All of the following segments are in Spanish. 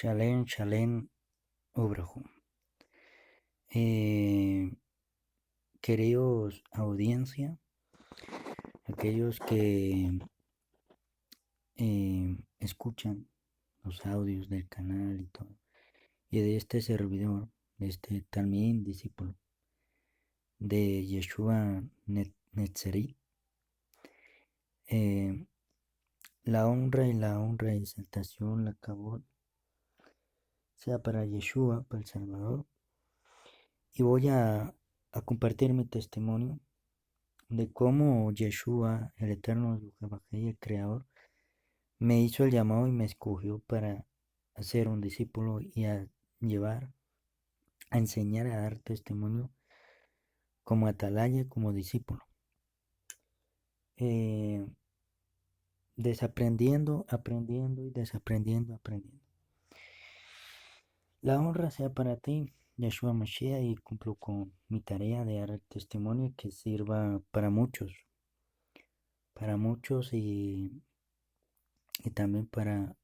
Shalem, Shalem, Obrajú. Eh, Queridos audiencia, aquellos que escuchan los audios del canal y todo, y de este servidor, de este también discípulo de Yeshua Netzerit, eh, la honra y exaltación, la cabot, sea para Yeshua, para el Salvador, y voy a compartir mi testimonio de cómo Yeshua, el eterno y el creador, me hizo el llamado y me escogió para ser un discípulo y a llevar, a enseñar, a dar testimonio como atalaya, como discípulo. Eh, Desaprendiendo, aprendiendo y desaprendiendo, aprendiendo. La honra sea para ti, Yeshua Mashiach, y cumplo con mi tarea de dar el testimonio que sirva para muchos y también para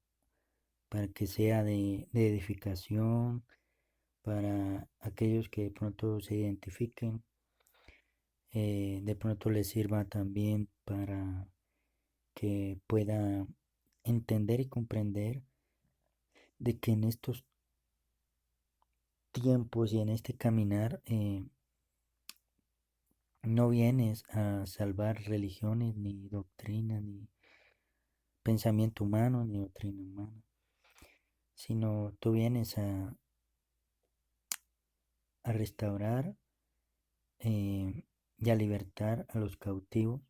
que sea de edificación, para aquellos que de pronto se identifiquen, de pronto les sirva también para que pueda entender y comprender de que en estos tiempos y en este caminar no vienes a salvar religiones, ni doctrina, ni pensamiento humano, ni doctrina humana, sino tú vienes a restaurar y a libertar a los cautivos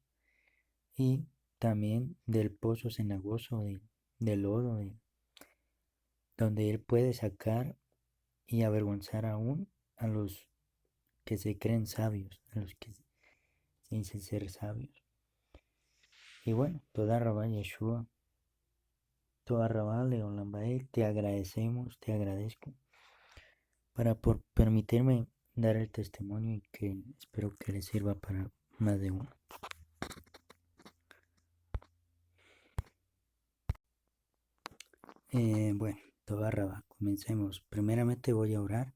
y también del pozo cenagoso del lodo, donde él puede sacar y avergonzar aún a los que se creen sabios, a los que se dicen ser sabios. Y bueno, toda Rabá Yeshua, toda Rabá Leolam Bael, te agradecemos, te agradezco por permitirme dar el testimonio y que espero que les sirva para más de uno. Bueno, toda Rabá, comencemos. Primeramente voy a orar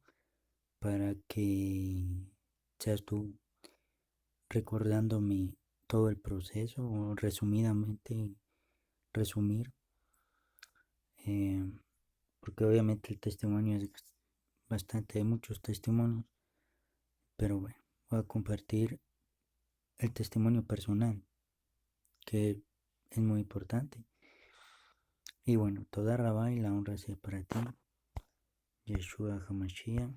para que seas tú recordándome todo el proceso o resumidamente resumir, eh, porque obviamente el testimonio es bastante, hay muchos testimonios, pero bueno, voy a compartir el testimonio personal, que es muy importante. Y bueno, toda Rabá y la honra sea para ti, Yeshua HaMashiach,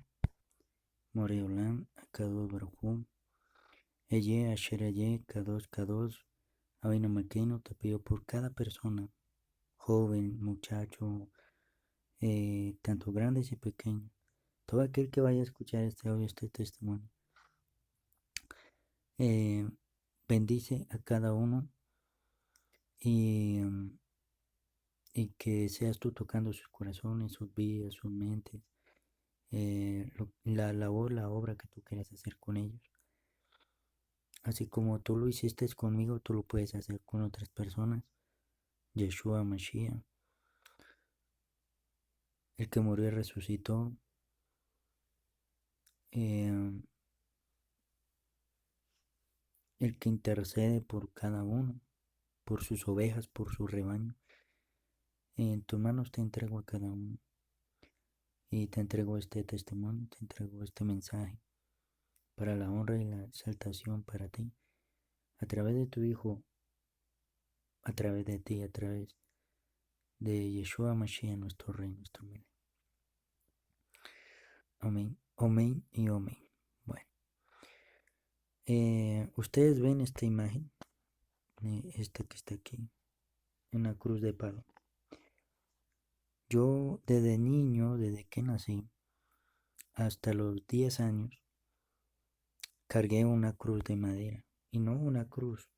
Moreolam, Akadosh Baruj Eye, Asher Eye, Kadosh Kadosh, Abino Maqueno, te pido por cada persona, joven, muchacho, tanto grandes y pequeños, todo aquel que vaya a escuchar este audio, este testimonio, eh, bendice a cada uno y, y que seas tú tocando sus corazones, sus vidas, sus mentes, la labor, la obra que tú quieras hacer con ellos. Así como tú lo hiciste conmigo, tú lo puedes hacer con otras personas. Yeshua Mashiach, el que murió y resucitó, eh, el que intercede por cada uno, por sus ovejas, por su rebaño. En tus manos te entrego a cada uno y te entrego este testimonio, te entrego este mensaje para la honra y la exaltación para ti, a través de tu Hijo, a través de ti, a través de Yeshua Mashiach, nuestro Rey, nuestro Melech. Amén, amén y amén. Bueno, ustedes ven esta imagen, esta que está aquí, en la cruz de palo. Yo desde niño, desde que nací, hasta los 10 años, cargué una cruz de madera. Y no una cruz,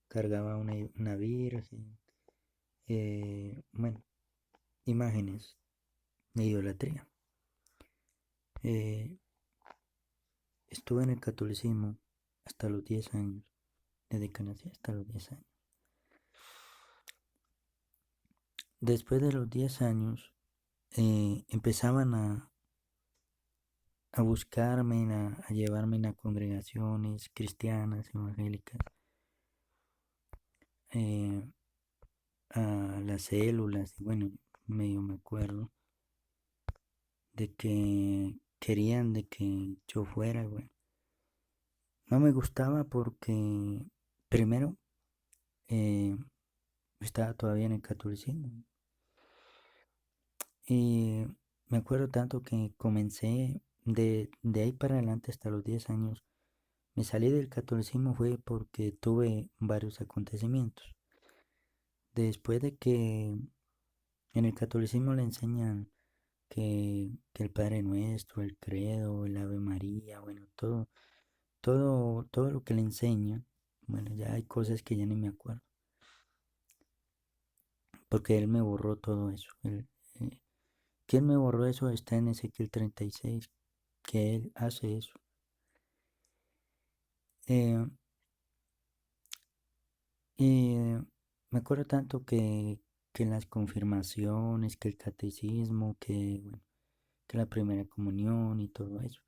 cargaba una virgen, bueno, imágenes de idolatría. Eh, Estuve en el catolicismo hasta los 10 años, desde que nací hasta los 10 años. Después de los 10 años, empezaban a buscarme, a llevarme a congregaciones cristianas, evangélicas, eh, a las células, y bueno, medio me acuerdo, de que querían de que yo fuera, bueno. No me gustaba porque, primero, eh, estaba todavía en el catolicismo. Y me acuerdo tanto que comencé de ahí para adelante hasta los 10 años. Me salí del catolicismo fue porque tuve varios acontecimientos. Después de que en el catolicismo le enseñan que el Padre Nuestro, el Credo, el Ave María, bueno, todo lo que le enseñan, bueno, ya hay cosas que ya ni me acuerdo, porque él me borró todo eso. Eh, que él me borró eso está en Ezequiel 36, que él hace eso. Eh, y me acuerdo tanto que en las confirmaciones, que el catecismo, que, bueno, que la primera comunión y todo eso,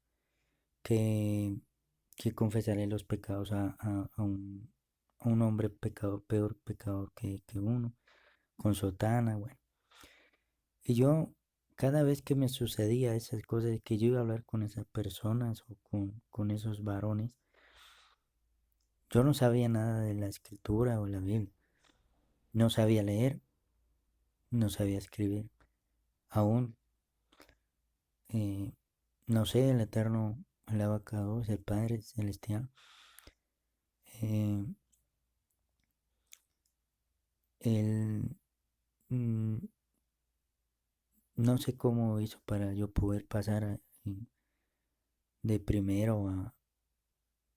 que, que confesaré los pecados a un hombre pecado, peor pecador que uno, con sotana, bueno. Y yo, cada vez que me sucedía esas cosas, que yo iba a hablar con esas personas o con esos varones, yo no sabía nada de la escritura o la Biblia. No sabía leer, no sabía escribir. Aún, eh, no sé, el Eterno, el Abacados, el Padre Celestial, eh, él mm, no sé cómo hizo para yo poder pasar de primero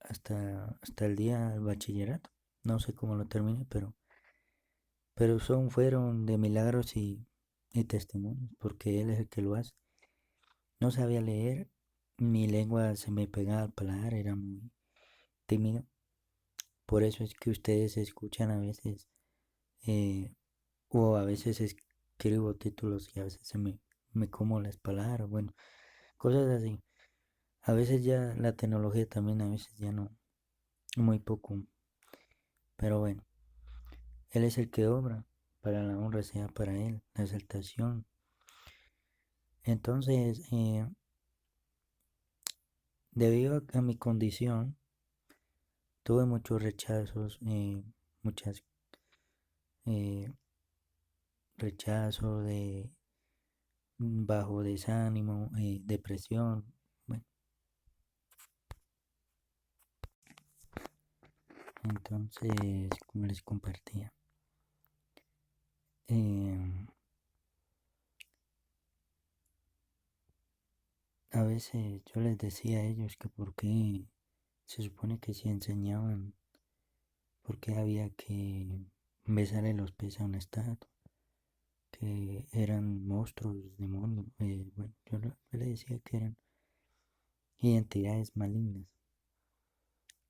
hasta el día del bachillerato. No sé cómo lo terminé, pero fueron de milagros y testimonios, porque Él es el que lo hace. No sabía leer, mi lengua se me pegaba al paladar, era muy tímido. Por eso es que ustedes escuchan a veces, eh, o a veces escribo títulos y a veces me como las palabras, bueno, cosas así. A veces ya la tecnología también, a veces ya no, muy poco. Pero bueno, Él es el que obra, para la honra sea para Él, la exaltación. Entonces, debido a mi condición, tuve muchos rechazos, muchas eh, rechazos de bajo desánimo, depresión. Bueno, entonces, como les compartía, eh, a veces yo les decía a ellos que por qué se supone que si enseñaban, por qué había que besarle los pies a una estatua, que eran monstruos, demonios. Bueno, yo le decía que eran identidades malignas,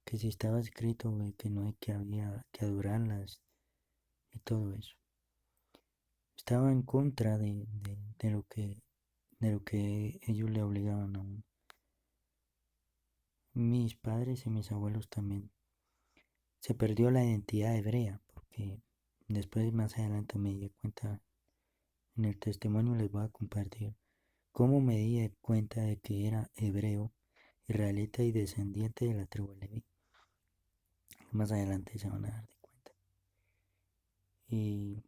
que si estaba escrito que no hay que había que adorarlas y todo eso. Estaba en contra de lo que ellos le obligaban a uno. Mis padres y mis abuelos también. Se perdió la identidad hebrea, porque después más adelante me di cuenta, en el testimonio les voy a compartir cómo me di cuenta de que era hebreo, israelita y descendiente de la tribu de Leví. Más adelante se van a dar de cuenta. Y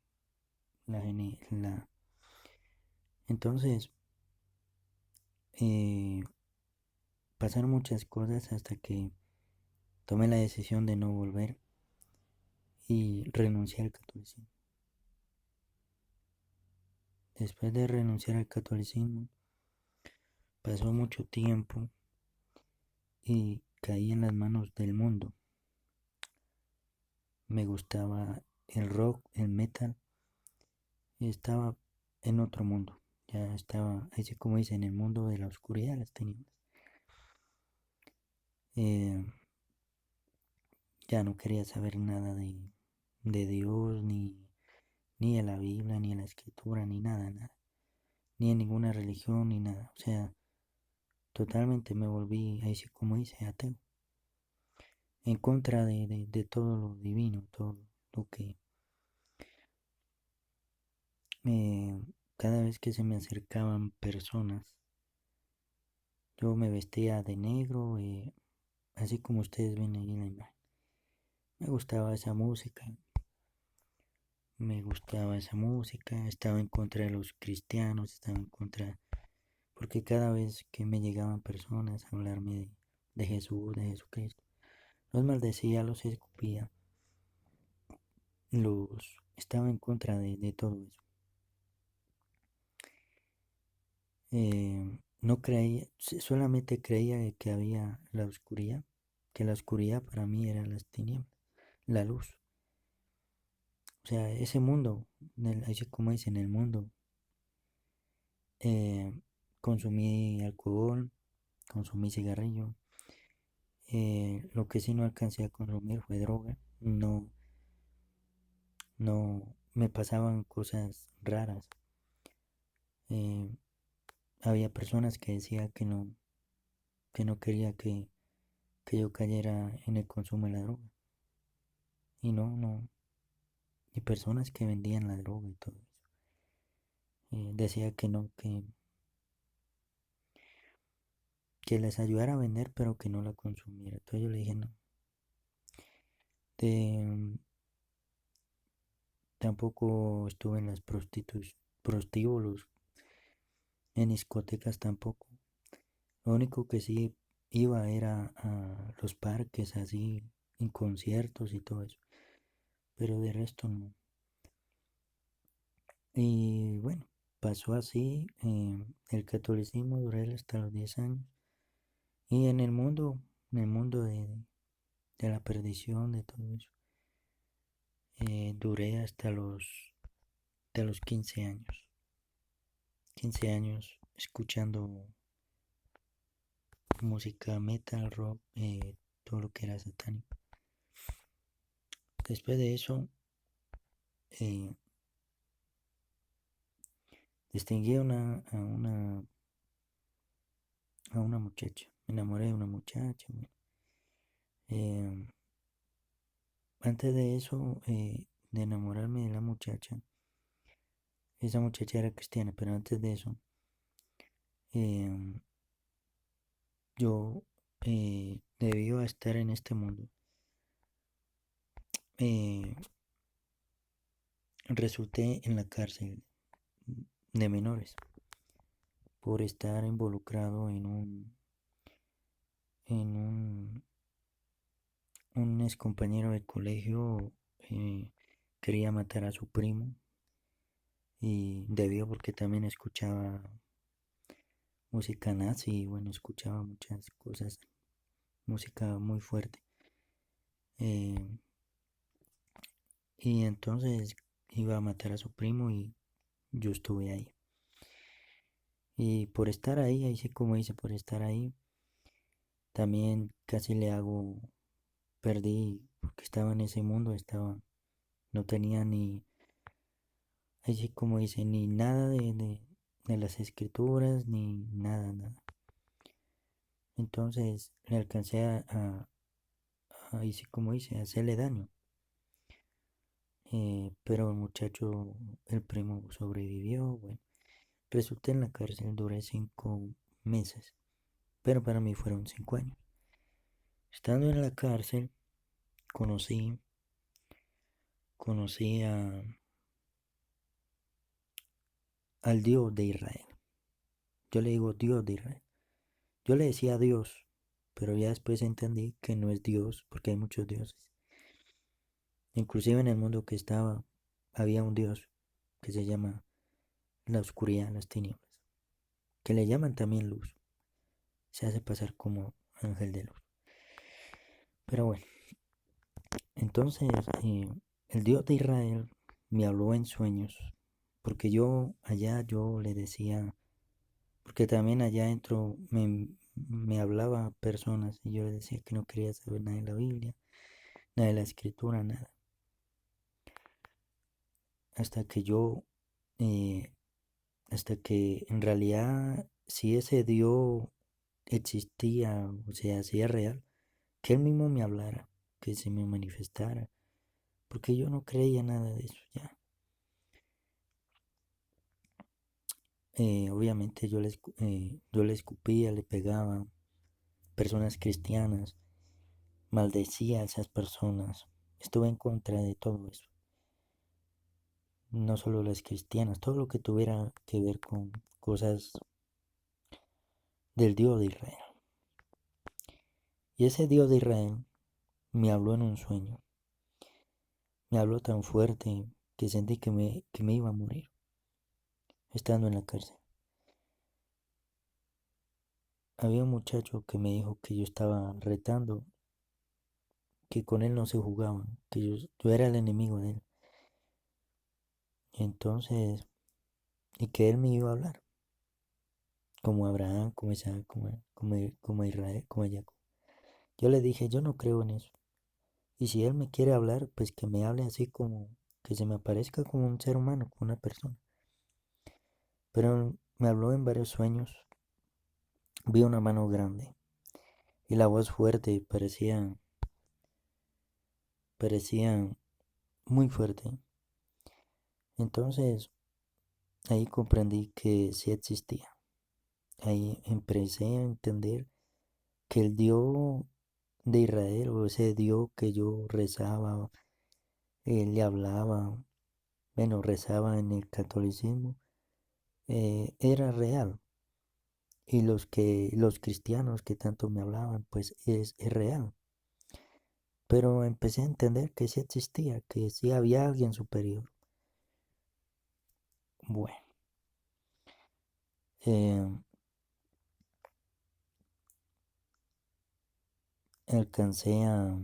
entonces, eh, pasaron muchas cosas hasta que tomé la decisión de no volver y renuncié al catolicismo. Después de renunciar al catolicismo, pasó mucho tiempo y caí en las manos del mundo. Me gustaba el rock, el metal, y estaba en otro mundo. Ya estaba, así como dice, en el mundo de la oscuridad, las tinieblas. Eh, ya no quería saber nada de Dios, ni de la Biblia, ni de la escritura, ni nada, nada. ni en ninguna religión, ni nada. O sea, totalmente me volví, ahí sí como dice, ateo. En contra de todo lo divino, todo lo que eh, cada vez que se me acercaban personas, yo me vestía de negro, así como ustedes ven ahí en la imagen. Me gustaba esa música, estaba en contra de los cristianos, estaba en contra, porque cada vez que me llegaban personas a hablarme de Jesús, de Jesucristo, los maldecía, los escupía, estaba en contra de todo eso. No creía, solamente creía que había la oscuridad, que la oscuridad para mí era las tinieblas, la luz. O sea, ese mundo, así como dice, en el mundo, eh, consumí alcohol, consumí cigarrillo. Lo que sí no alcancé a consumir fue droga. No, no, me pasaban cosas raras. Eh, Había personas que decían que no quería que yo cayera en el consumo de la droga. Y no, no. Y personas que vendían la droga y todo eso. Decía que no, que les ayudara a vender, pero que no la consumiera. Entonces yo le dije no. De, Tampoco estuve en las prostíbulos, en discotecas tampoco. Lo único que sí iba era a los parques así, en conciertos y todo eso. Pero de resto no. Y bueno, pasó así. El catolicismo duré hasta los 10 años. Y en el mundo de la perdición, de todo eso, duré hasta los 15 años. 15 años escuchando música metal, rock, todo lo que era satánico. Después de eso, eh, distinguí a una muchacha. Me enamoré de una muchacha. Eh, Antes de eso, de enamorarme de la muchacha, esa muchacha era cristiana, pero antes de eso, eh, yo, debido a estar en este mundo, eh, resulté en la cárcel de menores por estar involucrado en un ex compañero de colegio. Quería matar a su primo y debió porque también escuchaba música nazi y bueno, escuchaba muchas cosas, música muy fuerte. Eh, y entonces iba a matar a su primo y yo estuve ahí. Y por estar ahí, ahí sí como dice, por estar ahí, también casi perdí, porque estaba en ese mundo, no tenía ni, ahí sí como dice, ni nada de las escrituras, ni nada, nada. Entonces le alcancé ahí sí como dice, a hacerle daño. Pero el muchacho, el primo sobrevivió, bueno, resulté en la cárcel, duré 5 meses, pero para mí fueron 5 años. Estando en la cárcel, conocí, conocí al Dios de Israel. Yo le digo Dios de Israel. Yo le decía Dios, pero ya después entendí que no es Dios, porque hay muchos dioses. Inclusive en el mundo que estaba, había un Dios que se llama la oscuridad, las tinieblas, que le llaman también luz. Se hace pasar como ángel de luz. Pero bueno, entonces el Dios de Israel me habló en sueños, porque yo le decía, porque también allá adentro me hablaba personas y yo le decía que no quería saber nada de la Biblia, nada de la escritura, nada. Hasta que yo, eh, hasta que en realidad si ese Dios existía, o sea, si es real, que él mismo me hablara, que se me manifestara, porque yo no creía nada de eso ya. Obviamente yo le escupía, le pegaba, personas cristianas, maldecía a esas personas, estuve en contra de todo eso, no solo las cristianas, todo lo que tuviera que ver con cosas del Dios de Israel. Y ese Dios de Israel me habló en un sueño, me habló tan fuerte que sentí que me iba a morir, estando en la cárcel. Había un muchacho que me dijo que yo estaba retando, que con él no se jugaba, que yo era el enemigo de él. Entonces, y que él me iba a hablar, como Abraham, como Isaac, como Israel, como Jacob. Yo le dije, yo no creo en eso. Y si él me quiere hablar, pues que me hable así como, que se me aparezca como un ser humano, como una persona. Pero me habló en varios sueños. Vi una mano grande y la voz fuerte, parecía muy fuerte. Entonces ahí comprendí que sí existía. Ahí empecé a entender que el Dios de Israel, o ese Dios que yo rezaba, le hablaba, bueno, rezaba en el catolicismo, era real. Y los cristianos que tanto me hablaban, pues es real. Pero empecé a entender que sí existía, que sí había alguien superior. Bueno, eh, alcancé a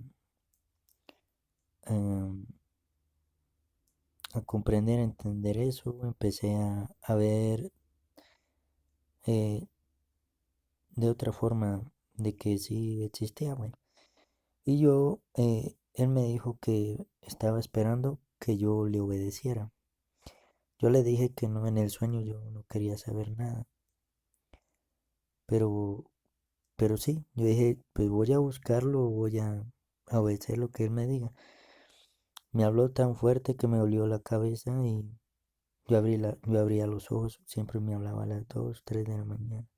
a comprender, a entender eso, empecé a ver eh, de otra forma de que sí existía, bueno. Y él me dijo que estaba esperando que yo le obedeciera. Yo le dije que no, en el sueño yo no quería saber nada, pero, pero sí, yo dije, pues voy a buscarlo, voy a obedecer lo que él me diga. Me habló tan fuerte que me dolió la cabeza y yo abría los ojos, siempre me hablaba a las 2, 3 de la mañana,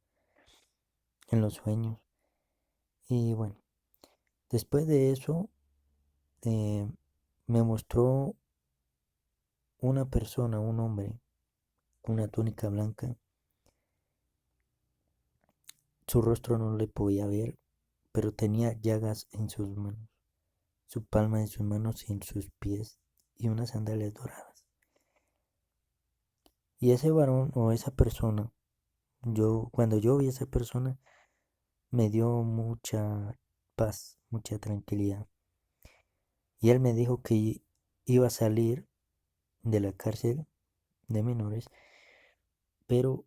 en los sueños. Y bueno, después de eso, eh, me mostró una persona, un hombre, con una túnica blanca. Su rostro no le podía ver, pero tenía llagas en sus manos, su palma en sus manos y en sus pies, y unas sandalias doradas. Y ese varón o esa persona, cuando yo vi a esa persona, me dio mucha paz, mucha tranquilidad. Y él me dijo que iba a salir de la cárcel de menores, pero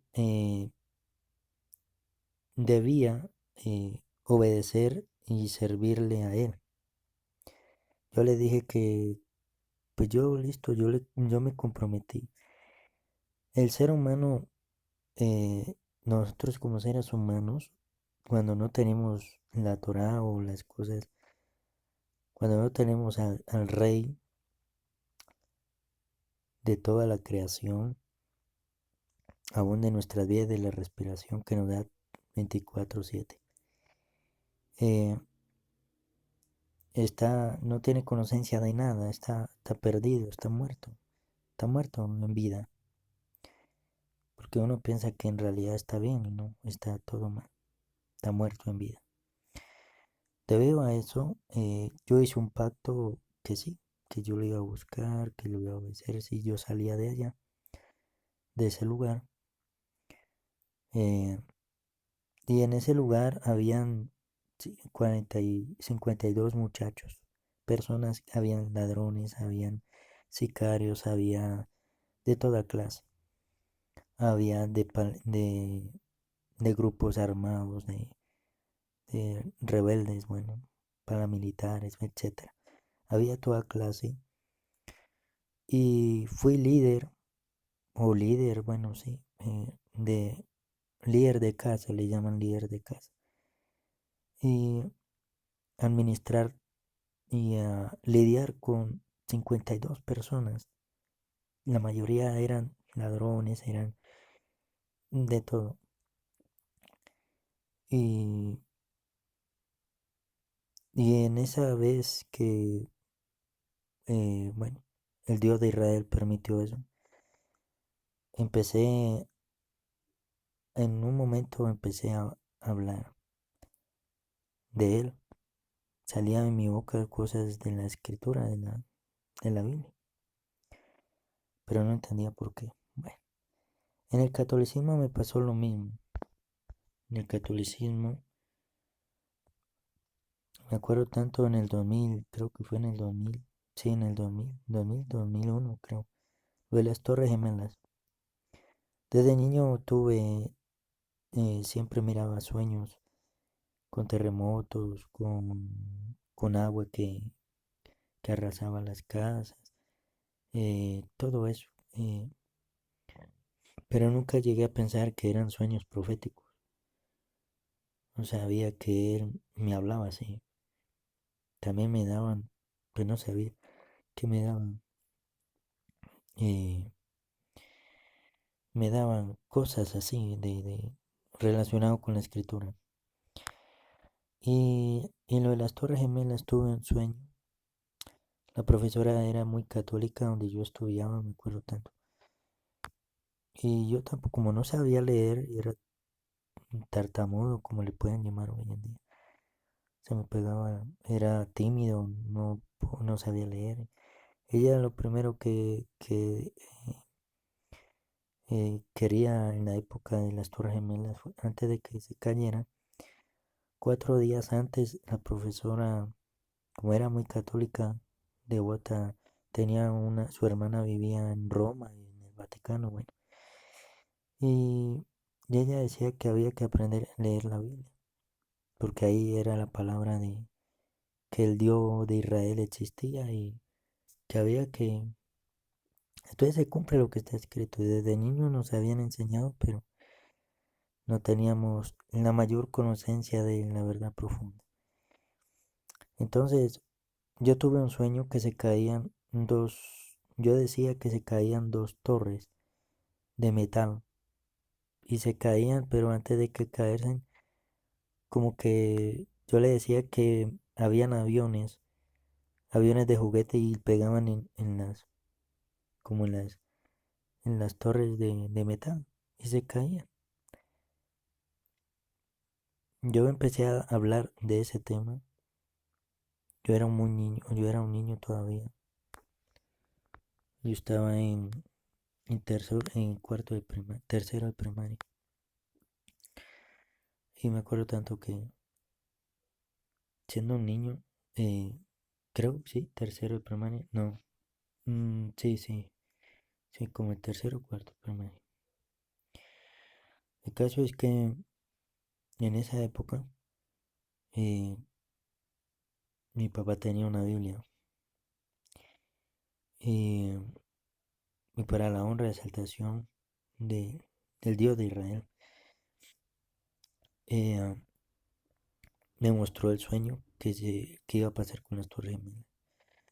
debía obedecer y servirle a él. Yo le dije que, pues yo listo, yo me comprometí. El ser humano, nosotros como seres humanos, cuando no tenemos la Torah o las cosas, cuando no tenemos al Rey de toda la creación, aún de nuestras vidas, de la respiración que nos da 24/7, eh, no tiene conciencia de nada, está perdido, está muerto en vida, porque uno piensa que en realidad está bien y no, está todo mal, está muerto en vida. Debido a eso, yo hice un pacto que sí, que yo lo iba a buscar, que lo iba a obedecer si yo salía de allá, de ese lugar. eh, y en ese lugar habían 52 muchachos, personas, habían ladrones, habían sicarios, había de toda clase. Había de grupos armados, de rebeldes, bueno, paramilitares, etcétera. Había toda clase y fui líder, o líder, bueno, sí, de líder de casa, le llaman líder de casa, y administrar y lidiar con 52 personas. La mayoría eran ladrones, eran de todo. Y, y en esa vez que, bueno, el Dios de Israel permitió eso, empecé, en un momento empecé a hablar de él. Salían en mi boca cosas de la escritura, de la Biblia, pero no entendía por qué. Bueno, en el catolicismo me pasó lo mismo. En el catolicismo, me acuerdo tanto en el 2000, creo que fue en el 2000, sí, en el 2001 creo, lo de las Torres Gemelas. Desde niño siempre miraba sueños con terremotos, con agua que arrasaba las casas, todo eso. eh, pero nunca llegué a pensar que eran sueños proféticos. No sabía que él me hablaba así. También me daban, pues no sabía que eh, me daban cosas así relacionado con la escritura. Y lo de las Torres Gemelas tuve un sueño. La profesora era muy católica donde yo estudiaba, me acuerdo tanto. Y yo tampoco, como no sabía leer, era un tartamudo, como le pueden llamar hoy en día. Se me pegaba, era tímido, no sabía leer. Ella lo primero que quería en la época de las Torres Gemelas, antes de que se cayera, 4 días antes, la profesora, como era muy católica, devota, su hermana vivía en Roma, en el Vaticano, bueno, y, y ella decía que había que aprender a leer la Biblia, porque ahí era la palabra de que el Dios de Israel existía y que había que... Entonces se cumple lo que está escrito. Desde niños nos habían enseñado, pero no teníamos la mayor conocencia de la verdad profunda. Entonces yo tuve un sueño que se caían yo decía que se caían dos torres de metal y se caían, pero antes de que caersen, como que yo le decía que habían aviones de juguete y pegaban como en las torres de metal y se caían. Yo empecé a hablar de ese tema. Yo era un niño todavía. Yo estaba en cuarto de primaria, tercero de primaria. Y me acuerdo tanto que siendo un niño, eh, creo, sí, tercero de primaria, no, sí, sí, sí, como el tercero o cuarto de primaria. El caso es que en esa época eh, mi papá tenía una Biblia y, y para la honra y exaltación del Dios de Israel, eh, me mostró el sueño que iba a pasar con las Torres Gemelas.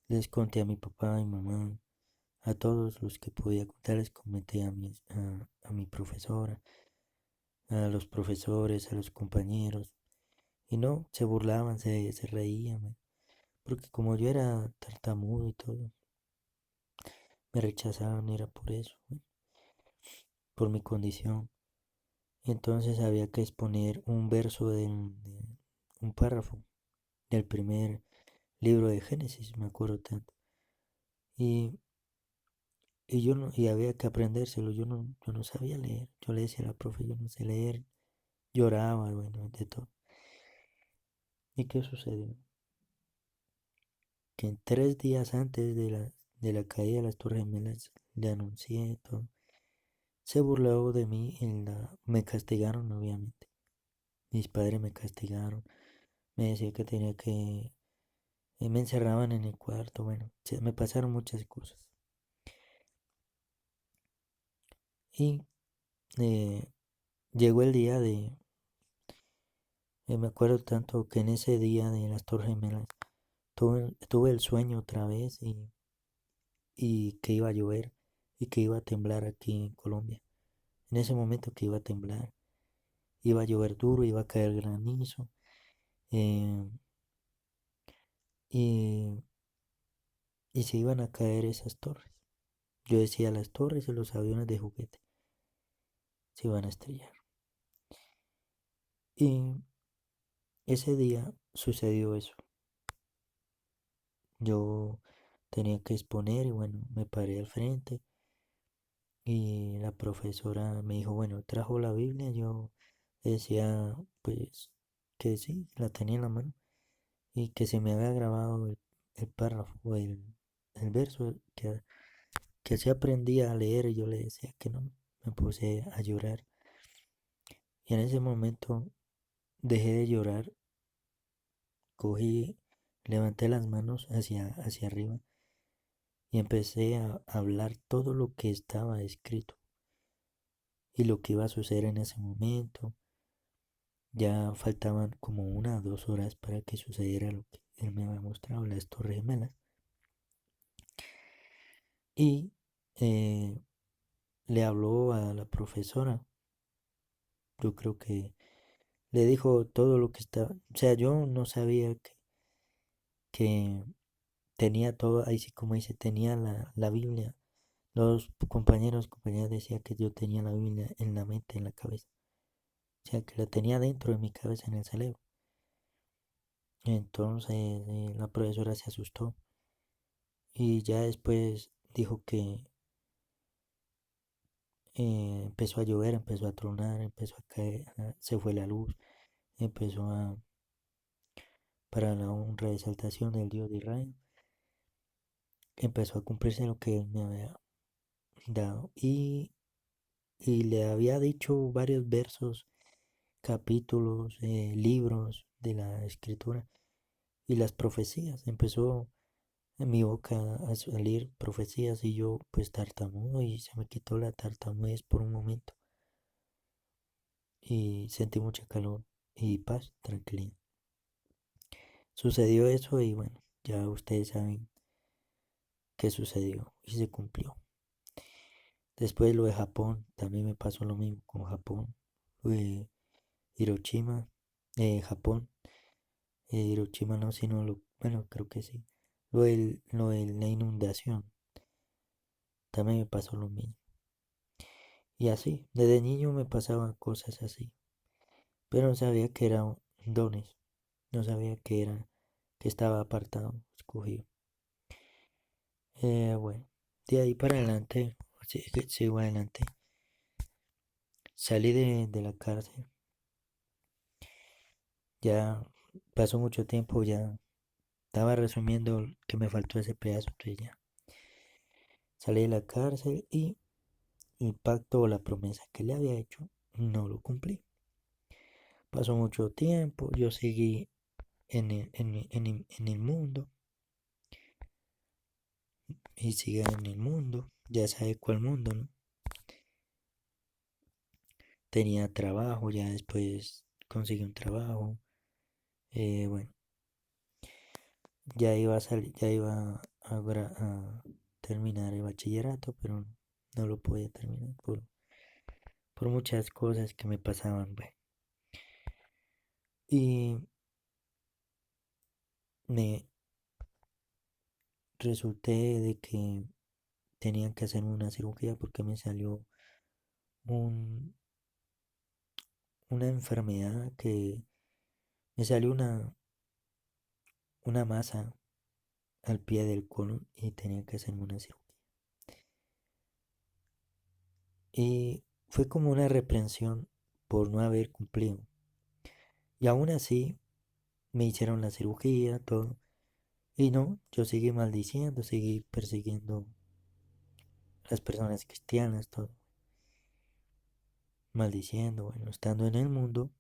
Les conté a mi papá y mamá, a todos los que podía contar, les comenté a mi profesora, a los profesores, a los compañeros. Y no, se burlaban, se reían, porque como yo era tartamudo y todo, me rechazaban, era por eso, por mi condición. Entonces había que exponer un verso un párrafo del primer libro de Génesis, me acuerdo tanto. Y, y yo no, y había que aprendérselo, yo no sabía leer. Yo le decía a la profe, yo no sé leer, lloraba, bueno, de todo. ¿Y qué sucedió? Que en 3 días antes de la caída de las Torres Gemelas le anuncié todo. Se burló de mí, me castigaron obviamente. Mis padres me castigaron, me decía que tenía que, me encerraban en el cuarto, bueno, me pasaron muchas cosas. Y eh, llegó el día me acuerdo tanto que en ese día de las Torres Gemelas tuve el sueño otra vez y que iba a llover y que iba a temblar aquí en Colombia. En ese momento que iba a temblar, iba a llover duro, iba a caer granizo eh, y, y se iban a caer esas torres. Yo decía, las torres y los aviones de juguete se iban a estrellar. Y ese día sucedió eso. Yo tenía que exponer y bueno, me paré al frente y la profesora me dijo, bueno, trajo la Biblia. Yo decía, pues, que sí, la tenía en la mano y que se me había grabado el párrafo, el verso que se aprendía a leer y yo le decía que no, me puse a llorar. Y en ese momento dejé de llorar, cogí, levanté las manos hacia arriba y empecé a hablar todo lo que estaba escrito y lo que iba a suceder en ese momento. Ya faltaban como 1 o 2 horas para que sucediera lo que él me había mostrado, las Torres Gemelas. Y eh, le habló a la profesora. Yo creo que le dijo todo lo que estaba. O sea, yo no sabía que tenía todo, ahí sí como dice, tenía la Biblia. Los compañeras decían que yo tenía la Biblia en la mente, en la cabeza. O sea, que la tenía dentro de mi cabeza, en el cerebro. Entonces la profesora se asustó y ya después dijo que empezó a llover, empezó a tronar, empezó a caer, se fue la luz, empezó para la honra y exaltación del Dios de Israel, empezó a cumplirse lo que él me había dado y le había dicho varios versos, capítulos, libros de la escritura y las profecías. Empezó en mi boca a salir profecías y yo pues tartamudo y se me quitó la tartamudez por un momento y sentí mucha calor y paz, tranquilidad. Sucedió eso y bueno, ya ustedes saben qué sucedió y se cumplió. Después lo de Japón, también me pasó lo mismo con Japón. Lo de Hiroshima, Japón, Hiroshima no, sino bueno, creo que sí. Lo de la inundación, también me pasó lo mismo. Y así, desde niño me pasaban cosas así, pero no sabía que eran dones, no sabía que estaba apartado, escogido. Bueno, de ahí para adelante, sigo adelante. Salí de la cárcel, ya pasó mucho tiempo, ya estaba resumiendo que me faltó ese pedazo, entonces ya salí de la cárcel y el pacto o la promesa que le había hecho no lo cumplí. Pasó mucho tiempo, yo seguí en el mundo y sigue en el mundo, ya sabe cuál mundo, ¿no? Tenía trabajo, ya después conseguí un trabajo, bueno, ya iba a salir, ya iba a terminar el bachillerato, pero no lo podía terminar por muchas cosas que me pasaban, bueno. Y me resulté de que tenían que hacerme una cirugía porque me salió un, una enfermedad que me salió una masa al pie del colon y tenía que hacerme una cirugía. Y fue como una reprensión por no haber cumplido. Y aún así me hicieron la cirugía, todo. Y no, yo seguí maldiciendo, seguí persiguiendo a las personas cristianas, todo. Maldiciendo, bueno, estando en el mundo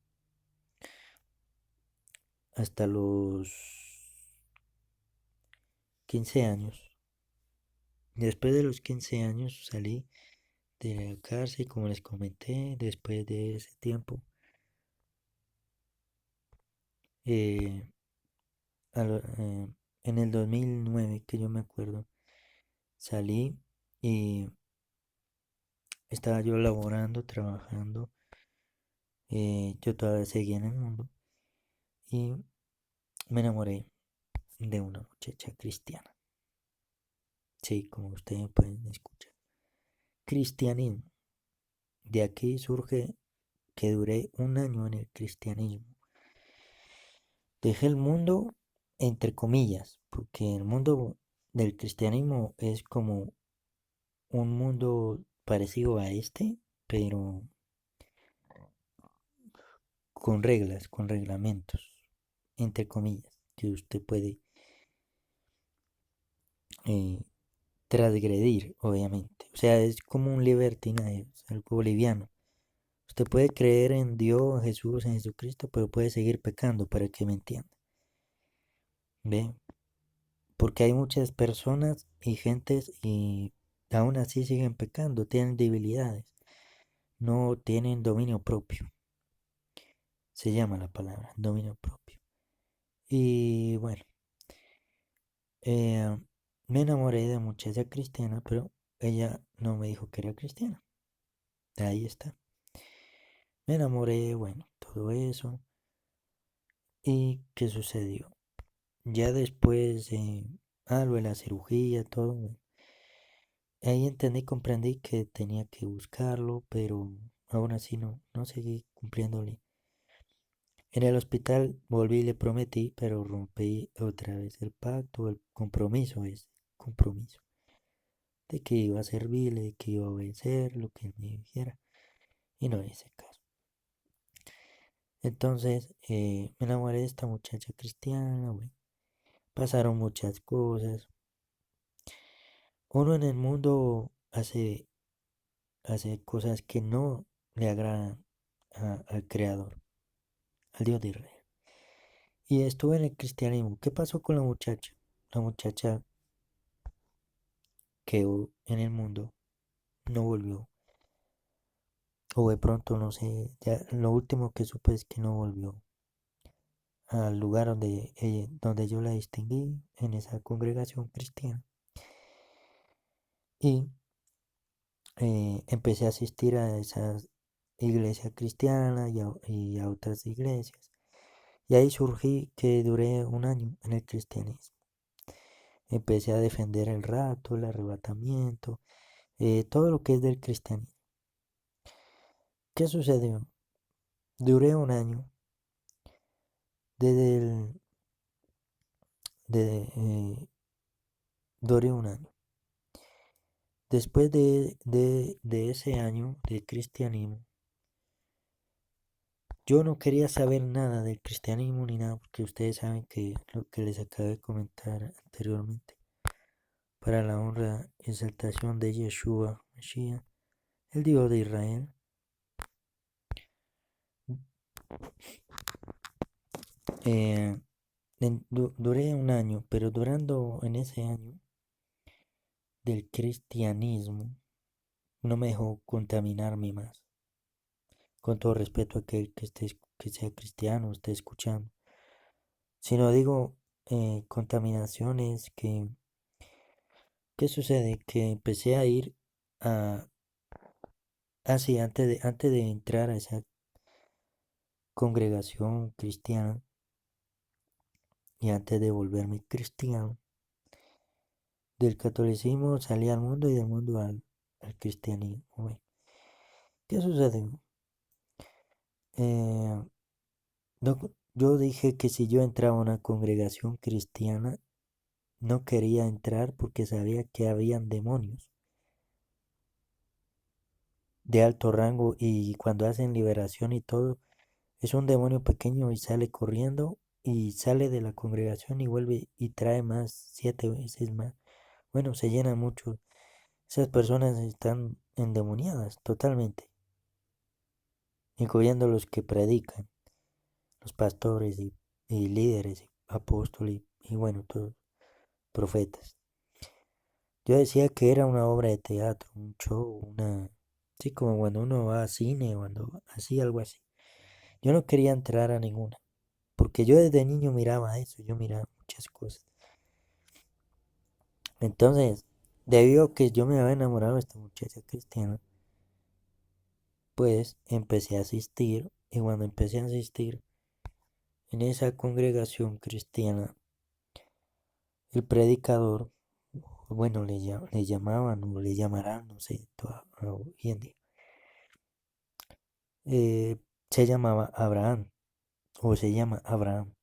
hasta los 15 años. Después de los 15 años salí de la cárcel, como les comenté, después de ese tiempo, eh, en el 2009, que yo me acuerdo, salí y estaba yo laborando, trabajando, yo todavía seguía en el mundo y me enamoré de una muchacha cristiana. Sí, como ustedes pueden escuchar. Cristianismo. De aquí surge que duré un año en el cristianismo. Dejé el mundo entre comillas, porque el mundo del cristianismo es como un mundo parecido a este, pero con reglas, con reglamentos, entre comillas, que usted puede eh, transgredir, obviamente. O sea, es como un libertinaje, es algo liviano. Usted puede creer en Dios, en Jesús, en Jesucristo, pero puede seguir pecando, para que me entienda. ¿Ve? Porque hay muchas personas y gentes y aún así siguen pecando, tienen debilidades, no tienen dominio propio. Se llama la palabra, dominio propio. Y bueno, eh, me enamoré de muchacha cristiana, pero ella no me dijo que era cristiana. Ahí está. Me enamoré, bueno, todo eso. ¿Y qué sucedió? Ya después, lo de la cirugía, todo, bueno, ahí entendí, comprendí que tenía que buscarlo, pero aún así no seguí cumpliéndole. En el hospital volví y le prometí, pero rompí otra vez el pacto, el compromiso, ese compromiso, de que iba a servirle, de que iba a obedecer lo que él me dijera, y no hice caso. Entonces me enamoré de esta muchacha cristiana, bueno, pasaron muchas cosas. Uno en el mundo hace cosas que no le agradan al Creador, al Dios de Israel. Y estuve en el cristianismo. ¿Qué pasó con la muchacha? La muchacha quedó en el mundo, no volvió. O de pronto, no sé, ya lo último que supe es que no volvió al lugar donde yo la distinguí, en esa congregación cristiana. Y empecé a asistir a esas iglesias cristianas y a otras iglesias. Y ahí surgí que duré un año en el cristianismo. Empecé a defender el rapto, el arrebatamiento, todo lo que es del cristianismo. ¿Qué sucedió? Duré un año, desde el, de, duré un año. Después de ese año de cristianismo, yo no quería saber nada del cristianismo ni nada, porque ustedes saben que lo que les acabo de comentar anteriormente, para la honra y exaltación de Yeshua Mashiach, el Dios de Israel, eh, duré un año, pero durando en ese año del cristianismo, no me dejó contaminarme más. Con todo respeto a aquel que sea cristiano, esté escuchando. Sino digo, contaminaciones ¿qué sucede? Que empecé a ir a, así antes de entrar a esa congregación cristiana y antes de volverme cristiano, del catolicismo salí al mundo y del mundo al cristianismo. Bueno, ¿qué sucede? Eh, yo dije que si yo entraba a una congregación cristiana, no quería entrar porque sabía que habían demonios de alto rango y cuando hacen liberación y todo, es un demonio pequeño y sale corriendo y sale de la congregación y vuelve y trae más, 7 veces más. Bueno, se llena mucho. Esas personas están endemoniadas totalmente, incluyendo los que predican, los pastores y líderes, y apóstoles y bueno, todos profetas. Yo decía que era una obra de teatro, un show, una... Sí, como cuando uno va a cine, cuando así, algo así. Yo no quería entrar a ninguna, porque yo desde niño miraba eso, yo miraba muchas cosas. Entonces, debido a que yo me había enamorado de esta muchacha cristiana, pues empecé a asistir, y cuando empecé a asistir en esa congregación cristiana, el predicador, bueno, le llamaban o le llamarán, no sé, hoy en día, eh, se llamaba Abraham, o se llama Abraham.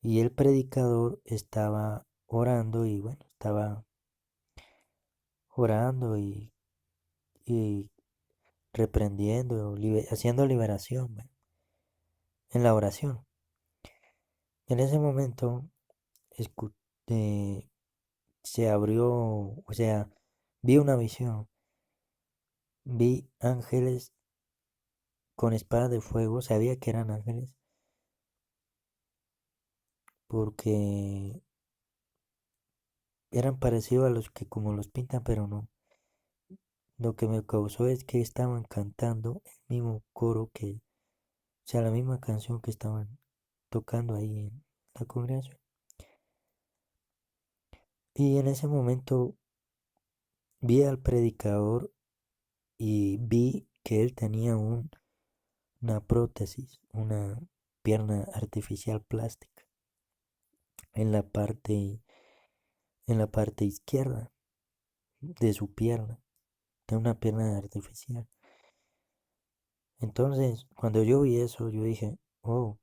Y el predicador estaba orando y bueno, estaba orando y reprendiendo, haciendo liberación, bueno, en la oración. En ese momento escu- eh, se abrió, o sea, vi una visión, vi ángeles con espadas de fuego, sabía que eran ángeles porque eran parecidos a los que como los pintan, pero no. Lo que me causó es que estaban cantando el mismo coro que, o sea, la misma canción que estaban tocando ahí en la congregación. Y en ese momento vi al predicador y vi que él tenía una prótesis, una pierna artificial plástica en la parte, en la parte izquierda de su pierna, de una pierna artificial. Entonces, cuando yo vi eso, yo dije, oh,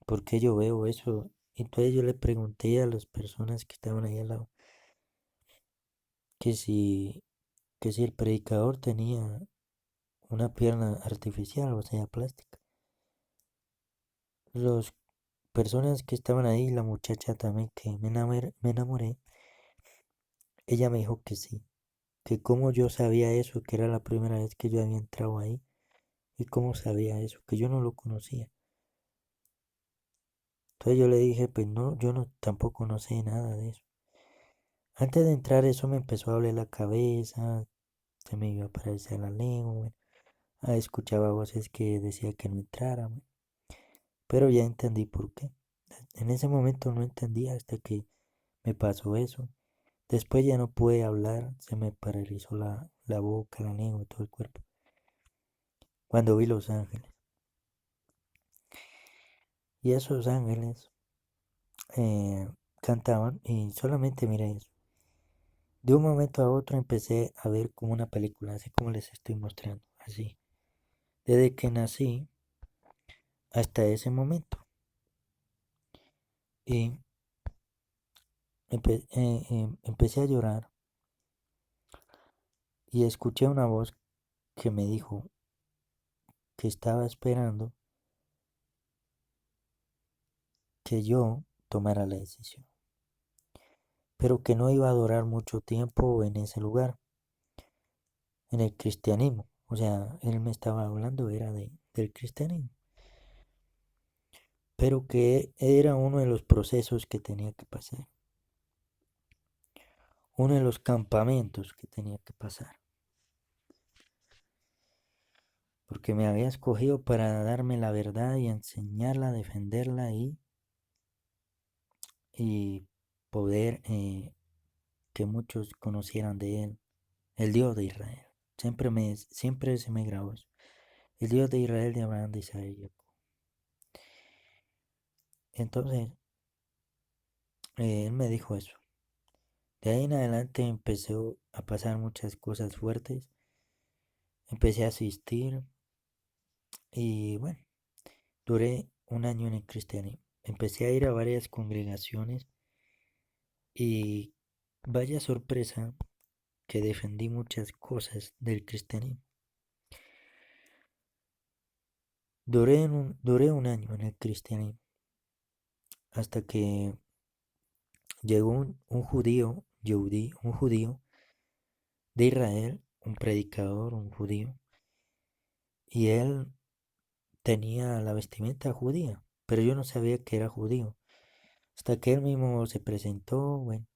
¿por qué yo veo eso? Entonces yo le pregunté a las personas que estaban ahí al lado que si, que si el predicador tenía una pierna artificial, o sea, plástica. Las personas que estaban ahí, la muchacha también que me enamoré, ella me dijo que sí, que cómo yo sabía eso, que era la primera vez que yo había entrado ahí, y cómo sabía eso, que yo no lo conocía. Entonces yo le dije, pues no, yo no tampoco no sé nada de eso. Antes de entrar eso me empezó a doler la cabeza, se me iba a aparecer la lengua, bueno, escuchaba voces que decía que no entrara, bueno, pero ya entendí por qué. En ese momento no entendía hasta que me pasó eso. Después ya no pude hablar, se me paralizó la boca, la lengua, todo el cuerpo. Cuando vi los ángeles. Y esos ángeles eh, cantaban y solamente miré eso. De un momento a otro empecé a ver como una película, así como les estoy mostrando, así. Desde que nací hasta ese momento. Y empecé a llorar y escuché una voz que me dijo que estaba esperando que yo tomara la decisión, pero que no iba a durar mucho tiempo en ese lugar, en el cristianismo. O sea, él me estaba hablando, era del cristianismo, pero que era uno de los procesos que tenía que pasar, uno de los campamentos que tenía que pasar, porque me había escogido para darme la verdad y enseñarla, defenderla y poder que muchos conocieran de él, el Dios de Israel. Siempre se me grabó eso. El Dios de Israel, de Abraham, de Isaac y Jacob. Entonces, él me dijo eso. De ahí en adelante empezó a pasar muchas cosas fuertes. Empecé a asistir y bueno, duré un año en el cristianismo. Empecé a ir a varias congregaciones y vaya sorpresa que defendí muchas cosas del cristianismo. Duré un año en el cristianismo hasta que llegó un judío, un judío de Israel, un predicador, un judío, y él tenía la vestimenta judía, pero yo no sabía que era judío, hasta que él mismo se presentó, bueno,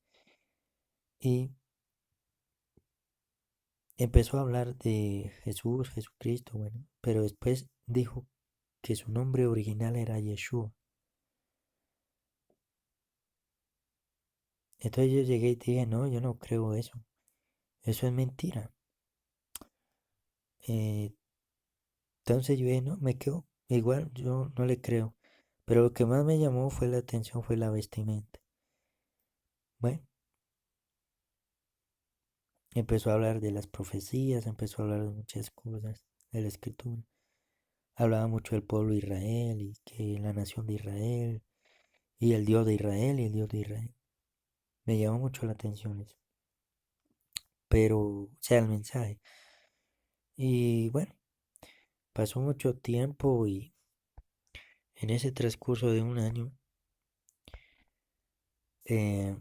y empezó a hablar de Jesús, Jesucristo, bueno, pero después dijo que su nombre original era Yeshua. Entonces yo llegué y dije, no, yo no creo eso es mentira. Eh, entonces yo dije, no, me quedo, igual yo no le creo. Pero lo que más me llamó fue la atención, fue la vestimenta. Bueno, empezó a hablar de las profecías, empezó a hablar de muchas cosas de la escritura. Hablaba mucho del pueblo de Israel y que la nación de Israel y el Dios de Israel y el Dios de Israel. Me llamó mucho la atención eso. Pero, o sea, el mensaje. Y bueno, pasó mucho tiempo y en ese transcurso de un año eh,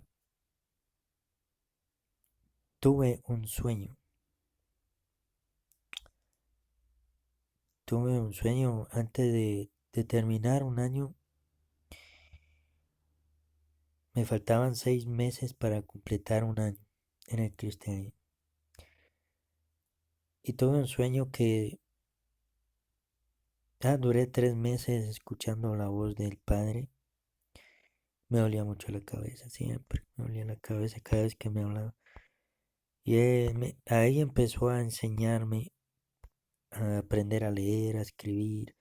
tuve un sueño. Tuve un sueño antes de terminar un año. Me faltaban 6 meses para completar un año en el cristianismo. Y tuve un sueño que duré 3 meses escuchando la voz del Padre. Me dolía mucho la cabeza, siempre. Me dolía la cabeza cada vez que me hablaba. Y ahí empezó a enseñarme a aprender a leer, a escribir,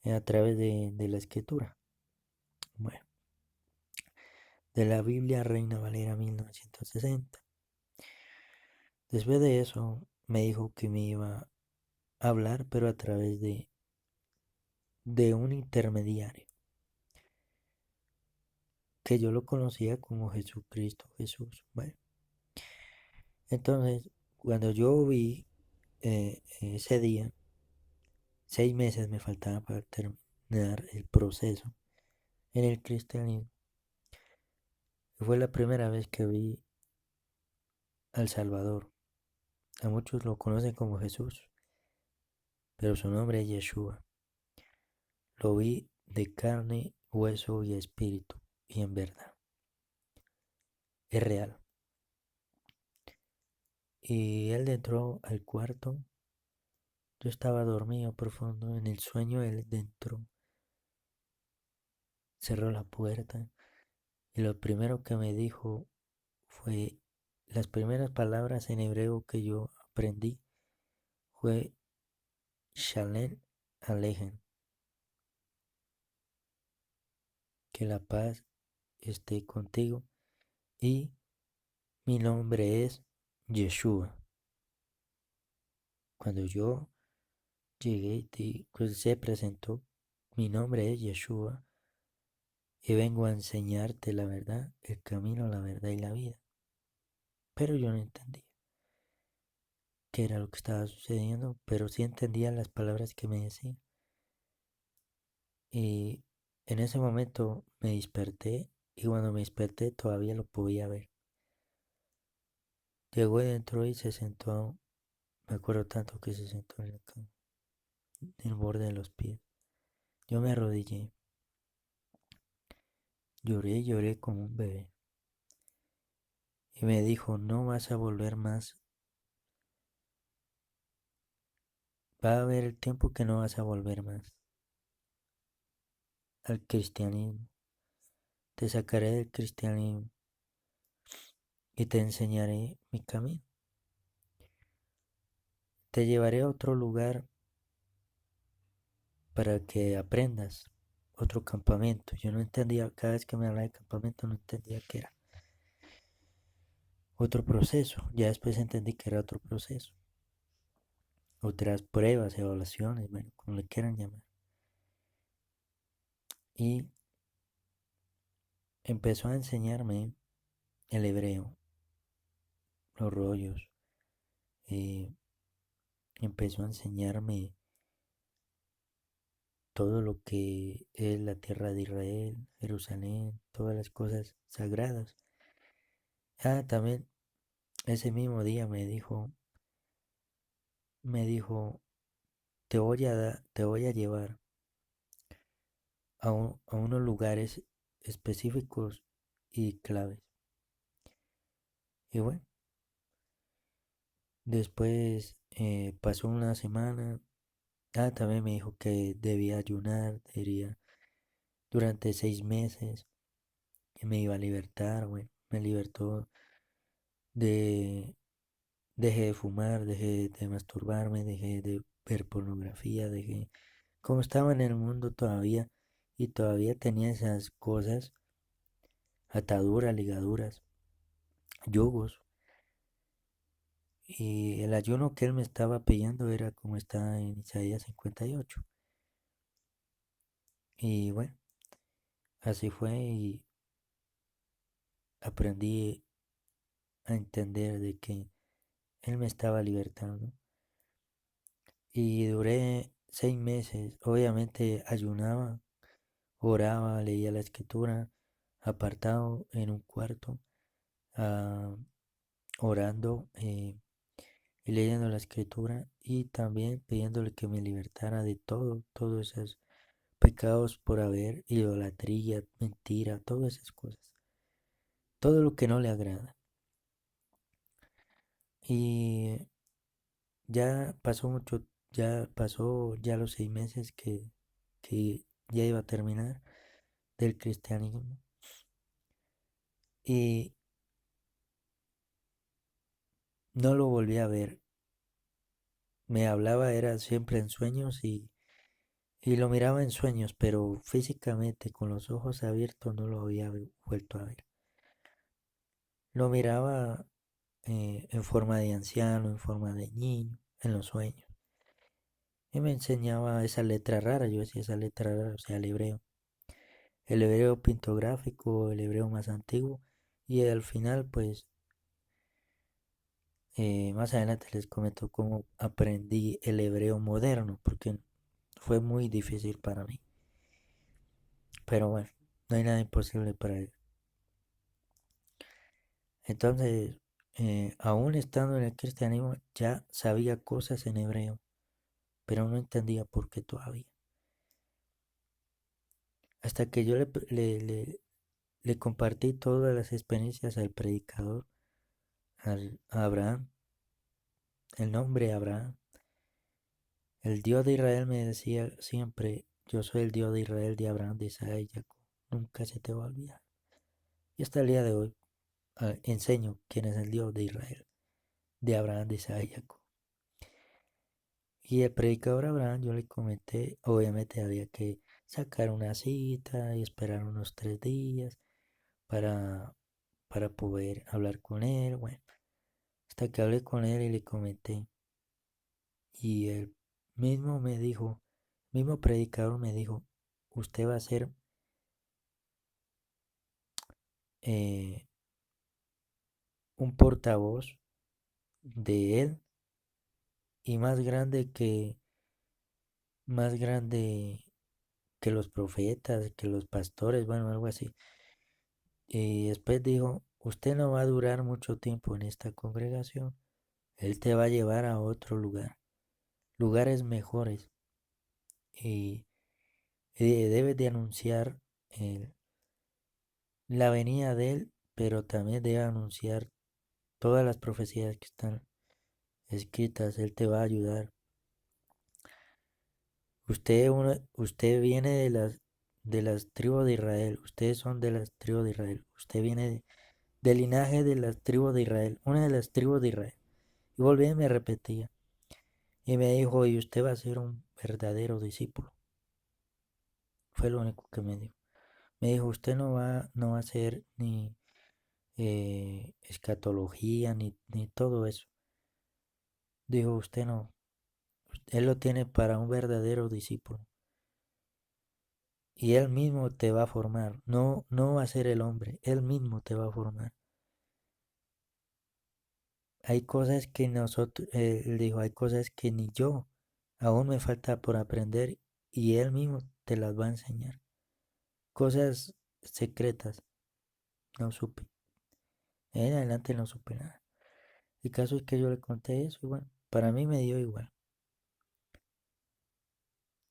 a través de la escritura. Bueno, de la Biblia Reina Valera 1960. Después de eso me dijo que me iba a hablar, pero a través de un intermediario, que yo lo conocía como Jesucristo, Jesús. Bueno, entonces cuando yo vi ese día, 6 meses me faltaban para terminar el proceso en el cristianismo. Fue la primera vez que vi al Salvador. A muchos lo conocen como Jesús, pero su nombre es Yeshua. Lo vi de carne, hueso y espíritu, y en verdad, es real. Y él entró al cuarto. Yo estaba dormido profundo. En el sueño él entró, cerró la puerta y lo primero que me dijo fue, las primeras palabras en hebreo que yo aprendí fue Shalem Alejem, que la paz esté contigo, y mi nombre es Yeshua. Cuando yo llegué, pues se presentó, mi nombre es Yeshua y vengo a enseñarte la verdad, el camino, la verdad y la vida. Pero yo no entendía qué era lo que estaba sucediendo, pero sí entendía las palabras que me decía. Y en ese momento me desperté y cuando me desperté todavía lo podía ver. Llegó y entró y se sentó, me acuerdo tanto que se sentó en la cama, en el borde de los pies. Yo me arrodillé, lloré, lloré como un bebé. Y me dijo, no vas a volver más. Va a haber el tiempo que no vas a volver más al cristianismo. Te sacaré del cristianismo y te enseñaré mi camino. Te llevaré a otro lugar para que aprendas, otro campamento. Yo no entendía, cada vez que me hablaba de campamento no entendía qué era. Otro proceso, ya después entendí que era otro proceso. Otras pruebas, evaluaciones, bueno, como le quieran llamar. Y empezó a enseñarme el hebreo, los rollos. Empezó a enseñarme todo lo que es la tierra de Israel, Jerusalén, todas las cosas sagradas. También ese mismo día me dijo, te voy a llevar a unos lugares específicos y claves. Y bueno, Después pasó una semana. También me dijo que debía ayunar, debía durante 6 meses, que me iba a libertar. Bueno, me libertó de, dejé de fumar, dejé de masturbarme, dejé de ver pornografía, dejé, como estaba en el mundo todavía y todavía tenía esas cosas, ataduras, ligaduras, yugos. Y el ayuno que él me estaba pidiendo era como está en Isaías 58. Y bueno, así fue y aprendí a entender de que él me estaba libertando. Y duré 6 meses, obviamente ayunaba, oraba, leía la escritura, apartado en un cuarto, ah, orando y leyendo la escritura y también pidiéndole que me libertara de todos esos pecados por haber, idolatría, mentira, todas esas cosas, todo lo que no le agrada. Y ya pasó mucho, ya pasó ya los 6 meses que ya iba a terminar del cristianismo. Y no lo volví a ver. Me hablaba, era siempre en sueños y lo miraba en sueños, pero físicamente con los ojos abiertos no lo había vuelto a ver. Lo miraba en forma de anciano, en forma de niño, en los sueños. Y me enseñaba esa letra rara, yo decía esa letra rara, o sea, el hebreo pictográfico, el hebreo más antiguo. Y al final, pues, más adelante les comento cómo aprendí el hebreo moderno, porque fue muy difícil para mí. Pero bueno, no hay nada imposible para él. Entonces, aún estando en el cristianismo, ya sabía cosas en hebreo, pero no entendía por qué todavía. Hasta que yo le compartí todas las experiencias al predicador, a Abraham, el nombre Abraham. El Dios de Israel me decía siempre, yo soy el Dios de Israel, de Abraham, de Isaac y Jacob. Nunca se te va a olvidar. Y hasta el día de hoy enseño quién es el Dios de Israel, de Abraham, de Isaac y Jacob. Y el predicador Abraham, yo le comenté, obviamente había que sacar una cita y esperar unos 3 días para, para poder hablar con él. Bueno, hasta que hablé con él y le comenté. Y él mismo me dijo, mismo predicador me dijo, usted va a ser eh, un portavoz de él y más grande que los profetas, que los pastores, bueno, algo así. Y después dijo, usted no va a durar mucho tiempo en esta congregación, él te va a llevar a otro lugar, lugares mejores y debes de anunciar la venida de él, pero también debe anunciar todas las profecías que están escritas, él te va a ayudar. Usted viene de las tribus de Israel, ustedes son de las tribus de Israel, usted viene del linaje de las tribus de Israel, una de las tribus de Israel. Y volví y me repetía. Y me dijo, y usted va a ser un verdadero discípulo. Fue lo único que me dijo. Me dijo, usted no va a hacer ni escatología, ni todo eso. Dijo, usted no. Él lo tiene para un verdadero discípulo. Y él mismo te va a formar. No, no va a ser el hombre. Él mismo te va a formar. Hay cosas que nosotros, él dijo, hay cosas que ni yo aún me falta por aprender y él mismo te las va a enseñar. Cosas secretas, no supe. En adelante no supe nada. El caso es que yo le conté eso y bueno, para mí me dio igual.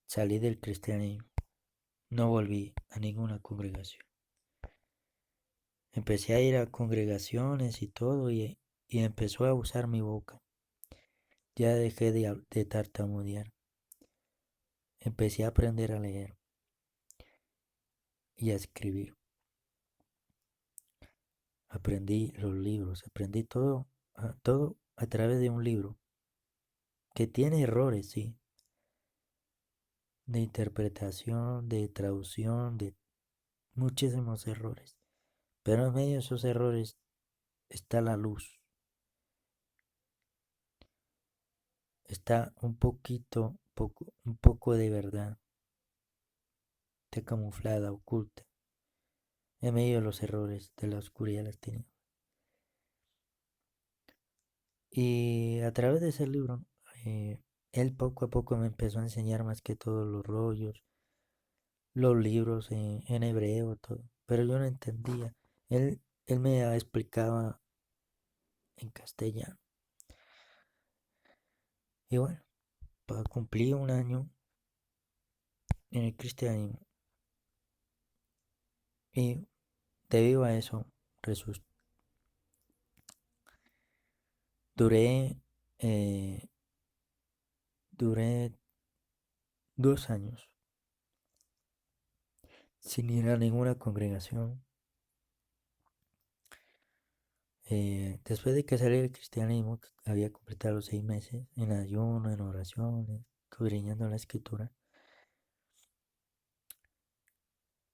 Salí del cristianismo, no volví a ninguna congregación. Empecé a ir a congregaciones y todo y empezó a usar mi boca. ya dejé de tartamudear. Empecé a aprender a leer y a escribir. Aprendí los libros, aprendí todo, todo a través de un libro que tiene errores, sí, de interpretación, de traducción, de muchísimos errores. Pero en medio de esos errores está la luz, está un poco de verdad, está camuflada, oculta, en medio de los errores, de la oscuridad de las tinieblas. Y a través de ese libro, eh, él poco a poco me empezó a enseñar más que todos los rollos, los libros en hebreo, todo. Pero yo no entendía. Él me explicaba en castellano. Y bueno, para cumplir un año en el cristianismo. Y debido a eso, Jesús, duré, eh, duré 2 años sin ir a ninguna congregación. Después de que salí del cristianismo, había completado los 6 meses en ayuno, en oraciones, escudriñando la escritura.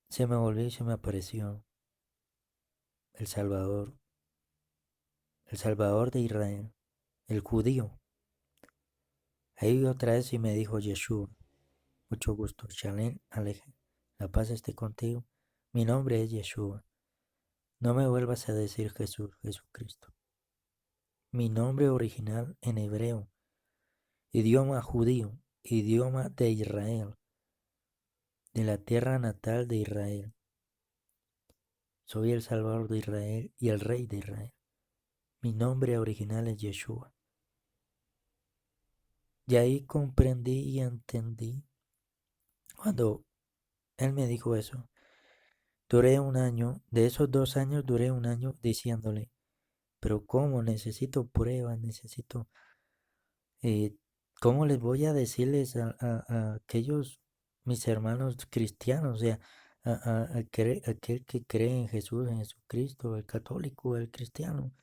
Se me volvió y se me apareció el Salvador, el Salvador de Israel, el judío. Ahí otra vez y me dijo Yeshua, mucho gusto, Shalem Alejem, la paz esté contigo. Mi nombre es Yeshua. No me vuelvas a decir Jesús, Jesucristo. Mi nombre original en hebreo, idioma judío, idioma de Israel, de la tierra natal de Israel. Soy el Salvador de Israel y el Rey de Israel. Mi nombre original es Yeshua. Y ahí comprendí y entendí cuando él me dijo eso. Duré un año, de esos 2 años duré un año diciéndole, pero ¿cómo? Necesito pruebas, necesito... eh, ¿cómo les voy a decirles a aquellos mis hermanos cristianos? O sea, aquel que cree en Jesús, en Jesucristo, el católico, el cristiano,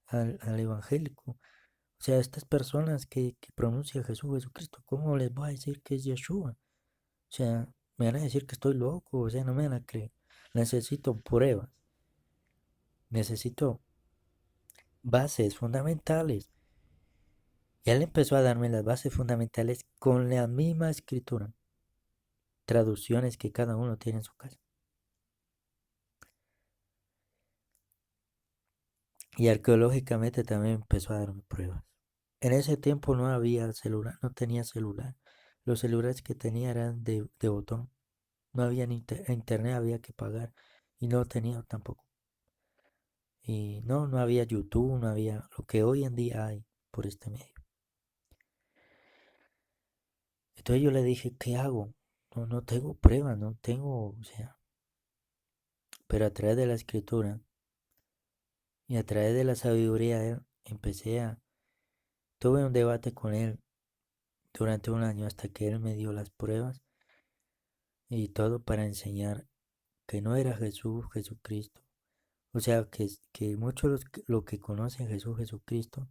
al evangélico. O sea, estas personas que pronuncian Jesús, Jesucristo, ¿cómo les voy a decir que es Yeshua? O sea, me van a decir que estoy loco, o sea, no me van a creer. Necesito pruebas, necesito bases fundamentales. Y él empezó a darme las bases fundamentales con la misma escritura, traducciones que cada uno tiene en su casa. Y arqueológicamente también empezó a darme pruebas. En ese tiempo no había celular, no tenía celular. Los celulares que tenía eran de botón. No había ni internet, había que pagar. Y no tenía tampoco. Y no había YouTube, no había lo que hoy en día hay por este medio. Entonces yo le dije, ¿qué hago? No tengo pruebas, no tengo, o sea, pero a través de la escritura y a través de la sabiduría de él, tuve un debate con él durante un año hasta que él me dio las pruebas y todo para enseñar que no era Jesús, Jesucristo. O sea, que muchos lo que conocen Jesús, Jesucristo,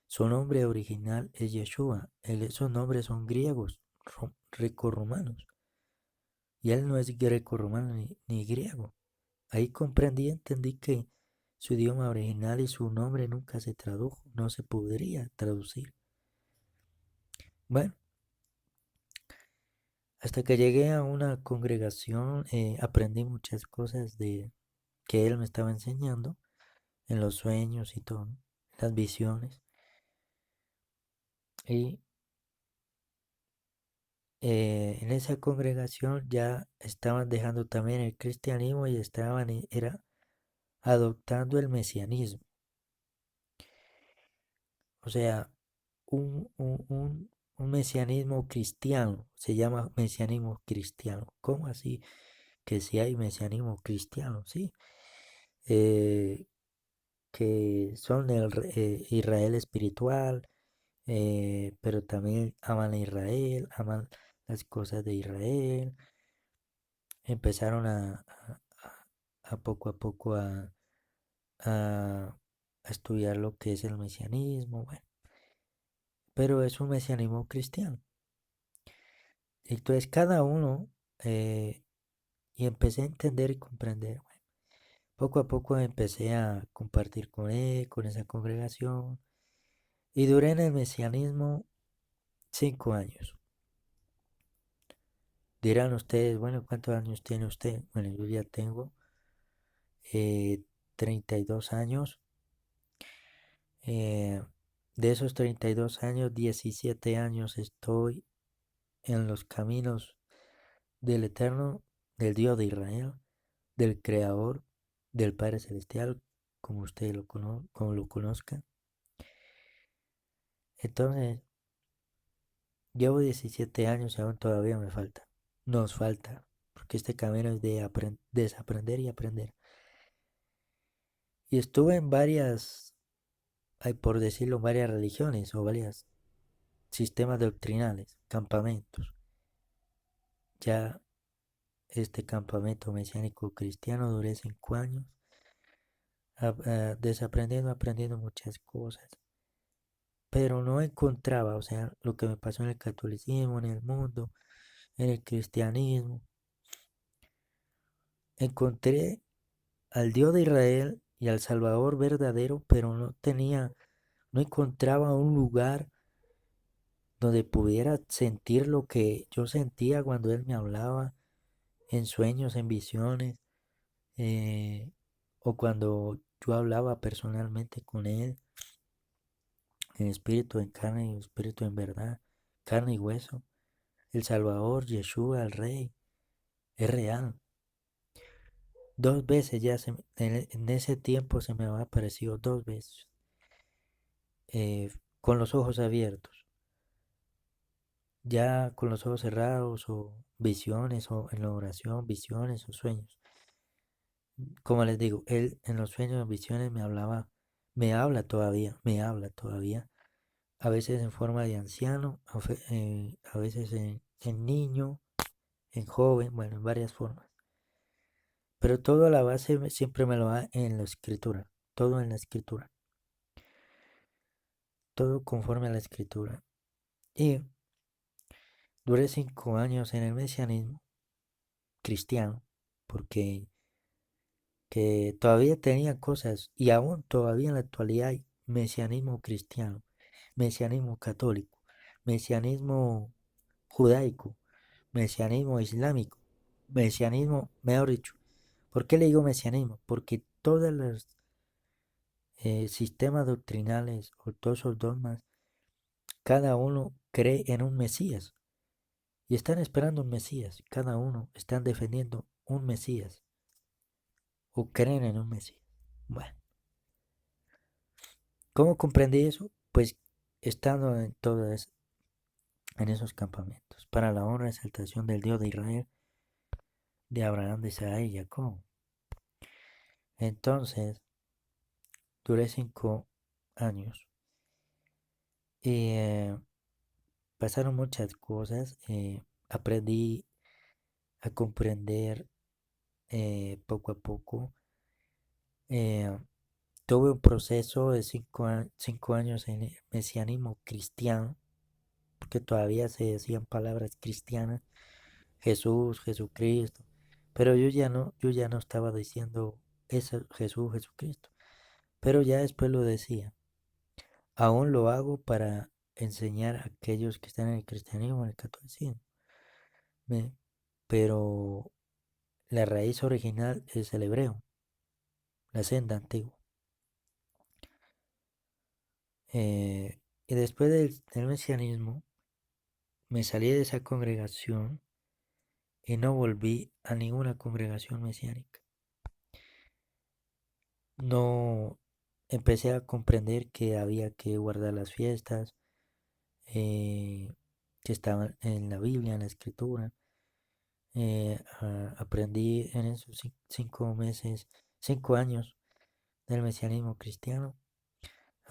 su nombre original es Yeshua. Esos nombres son griegos, grecorromanos. Y él no es grecorromano ni griego. Ahí comprendí, entendí que su idioma original y su nombre nunca se tradujo, no se podría traducir. Bueno, hasta que llegué a una congregación, aprendí muchas cosas de que él me estaba enseñando en los sueños y todo, las visiones. Y en esa congregación ya estaban dejando también el cristianismo y estaban era adoptando el mesianismo. O sea, un mesianismo cristiano, se llama mesianismo cristiano. ¿Cómo así que si hay mesianismo cristiano? Sí, eh, que son el Israel espiritual, pero también aman a Israel, aman las cosas de Israel, empezaron a poco a poco a estudiar lo que es el mesianismo, bueno, pero es un mesianismo cristiano. Entonces cada uno, eh, y empecé a entender y comprender, bueno, poco a poco empecé a compartir con él, con esa congregación, y duré en el mesianismo 5 años. Dirán ustedes, bueno, ¿cuántos años tiene usted? Bueno, yo ya tengo eh, 32 años. Eh, de esos 32 años, 17 años estoy en los caminos del Eterno, del Dios de Israel, del Creador, del Padre Celestial, como usted como lo conozca. Entonces, llevo 17 años y aún todavía me falta. Nos falta, porque este camino es de desaprender y aprender. Y estuve en varias, hay por decirlo, varias religiones o varios sistemas doctrinales, campamentos. Ya este campamento mesiánico cristiano duré 5 años, desaprendiendo, aprendiendo muchas cosas. Pero no encontraba, o sea, lo que me pasó en el catolicismo, en el mundo, en el cristianismo. Encontré al Dios de Israel y al Salvador verdadero, pero no encontraba un lugar donde pudiera sentir lo que yo sentía cuando Él me hablaba en sueños, en visiones, eh, o cuando yo hablaba personalmente con Él, en espíritu, en carne y espíritu en verdad, carne y hueso. El Salvador, Yeshua, el Rey, es real. 2 veces ya en ese tiempo se me había aparecido 2 veces, con los ojos abiertos, ya con los ojos cerrados o visiones o en la oración, visiones o sueños. Como les digo, él en los sueños, en visiones me habla todavía, a veces en forma de anciano, a veces en niño, en joven, bueno, en varias formas. Pero todo a la base siempre me lo da en la escritura, todo en la escritura, todo conforme a la escritura. Y duré 5 años en el mesianismo cristiano, porque que todavía tenía cosas, y aún todavía en la actualidad hay mesianismo cristiano, mesianismo católico, mesianismo judaico, mesianismo islámico, mesianismo, mejor dicho. ¿Por qué le digo mesianismo? Porque todos los sistemas doctrinales o todos esos dogmas, cada uno cree en un Mesías y están esperando un Mesías. Cada uno están defendiendo un Mesías o creen en un Mesías. Bueno, ¿cómo comprendí eso? Pues estando en esos campamentos para la honra y exaltación del Dios de Israel, de Abraham, de Isaac y Jacob. Entonces, duré 5 años y pasaron muchas cosas. Aprendí a comprender poco a poco. Eh, Tuve un proceso de 5 años en el mesianismo cristiano, porque todavía se decían palabras cristianas, Jesús, Jesucristo, pero yo ya no estaba diciendo eso, Jesús, Jesucristo, pero ya después lo decía. Aún lo hago para enseñar a aquellos que están en el cristianismo, en el catolicismo, ¿ve? Pero la raíz original es el hebreo, la senda antigua. Y después del mesianismo, me salí de esa congregación y no volví a ninguna congregación mesiánica. No empecé a comprender que había que guardar las fiestas eh, que estaban en la Biblia, en la Escritura. Aprendí en esos 5 meses, 5 años del mesianismo cristiano.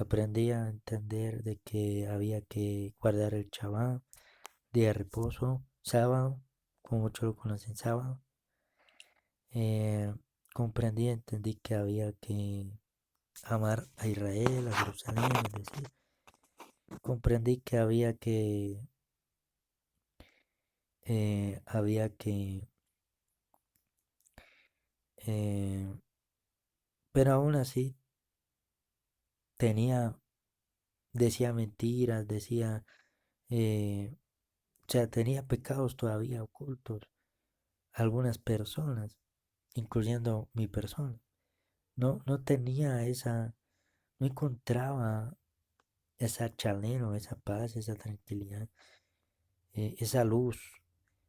Aprendí a entender de que había que guardar el Shabbat, día de reposo, sábado, como muchos lo conocen, sábado. Eh, Comprendí, entendí que había que amar a Israel, a Jerusalén, es decir, comprendí que había que, eh, pero aún así tenía, decía mentiras, eh, o sea, tenía pecados todavía ocultos, algunas personas, incluyendo mi persona. No tenía no encontraba esa chaleno, esa paz, esa tranquilidad, esa luz.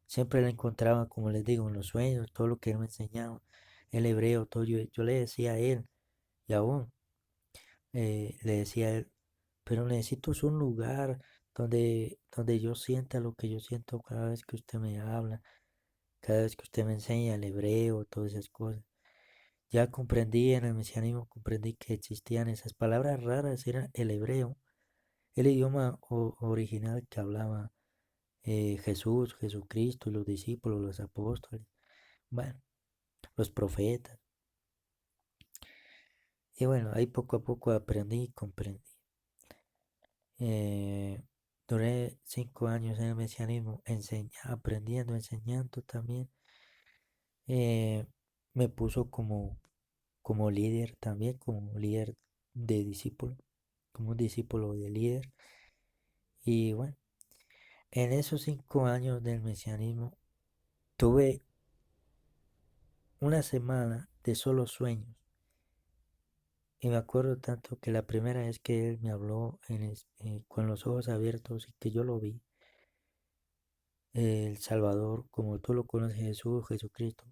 Siempre la encontraba, como les digo, en los sueños, todo lo que él me enseñaba, el hebreo, todo. Yo le decía a él, y aún le decía a él, pero necesito un lugar donde yo sienta lo que yo siento cada vez que usted me habla, cada vez que usted me enseña el hebreo, todas esas cosas. Ya comprendí en el mesianismo, comprendí que existían esas palabras raras, era el hebreo, el idioma original que hablaba Jesús, Jesucristo, los discípulos, los apóstoles, bueno, los profetas. Y bueno, ahí poco a poco aprendí y comprendí. Eh, Duré 5 años en el mesianismo, aprendiendo, enseñando también. Eh, Me puso como líder también, como líder de discípulo, como un discípulo de líder. Y bueno, en esos 5 años del mesianismo tuve una semana de solo sueños. Y me acuerdo tanto que la primera vez que él me habló con los ojos abiertos y que yo lo vi, el Salvador, como tú lo conoces, Jesús, Jesucristo.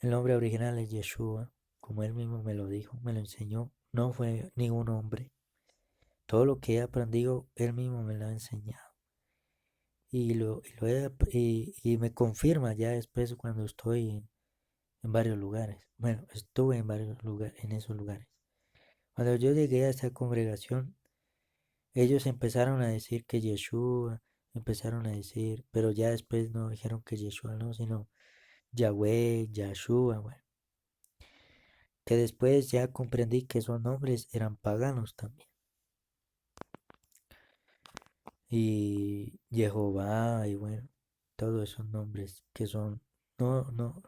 El nombre original es Yeshua, como él mismo me lo dijo, me lo enseñó. No fue ningún hombre. Todo lo que he aprendido, él mismo me lo ha enseñado. Y me confirma ya después cuando estoy en varios lugares. Bueno, estuve en varios lugares, en esos lugares. Cuando yo llegué a esta congregación, ellos empezaron a decir que Yeshua, empezaron a decir, pero ya después no dijeron que Yeshua no, sino Yahweh, Yahshua, bueno. Que después ya comprendí que esos nombres eran paganos también. Y Jehová, y bueno, todos esos nombres que son, no,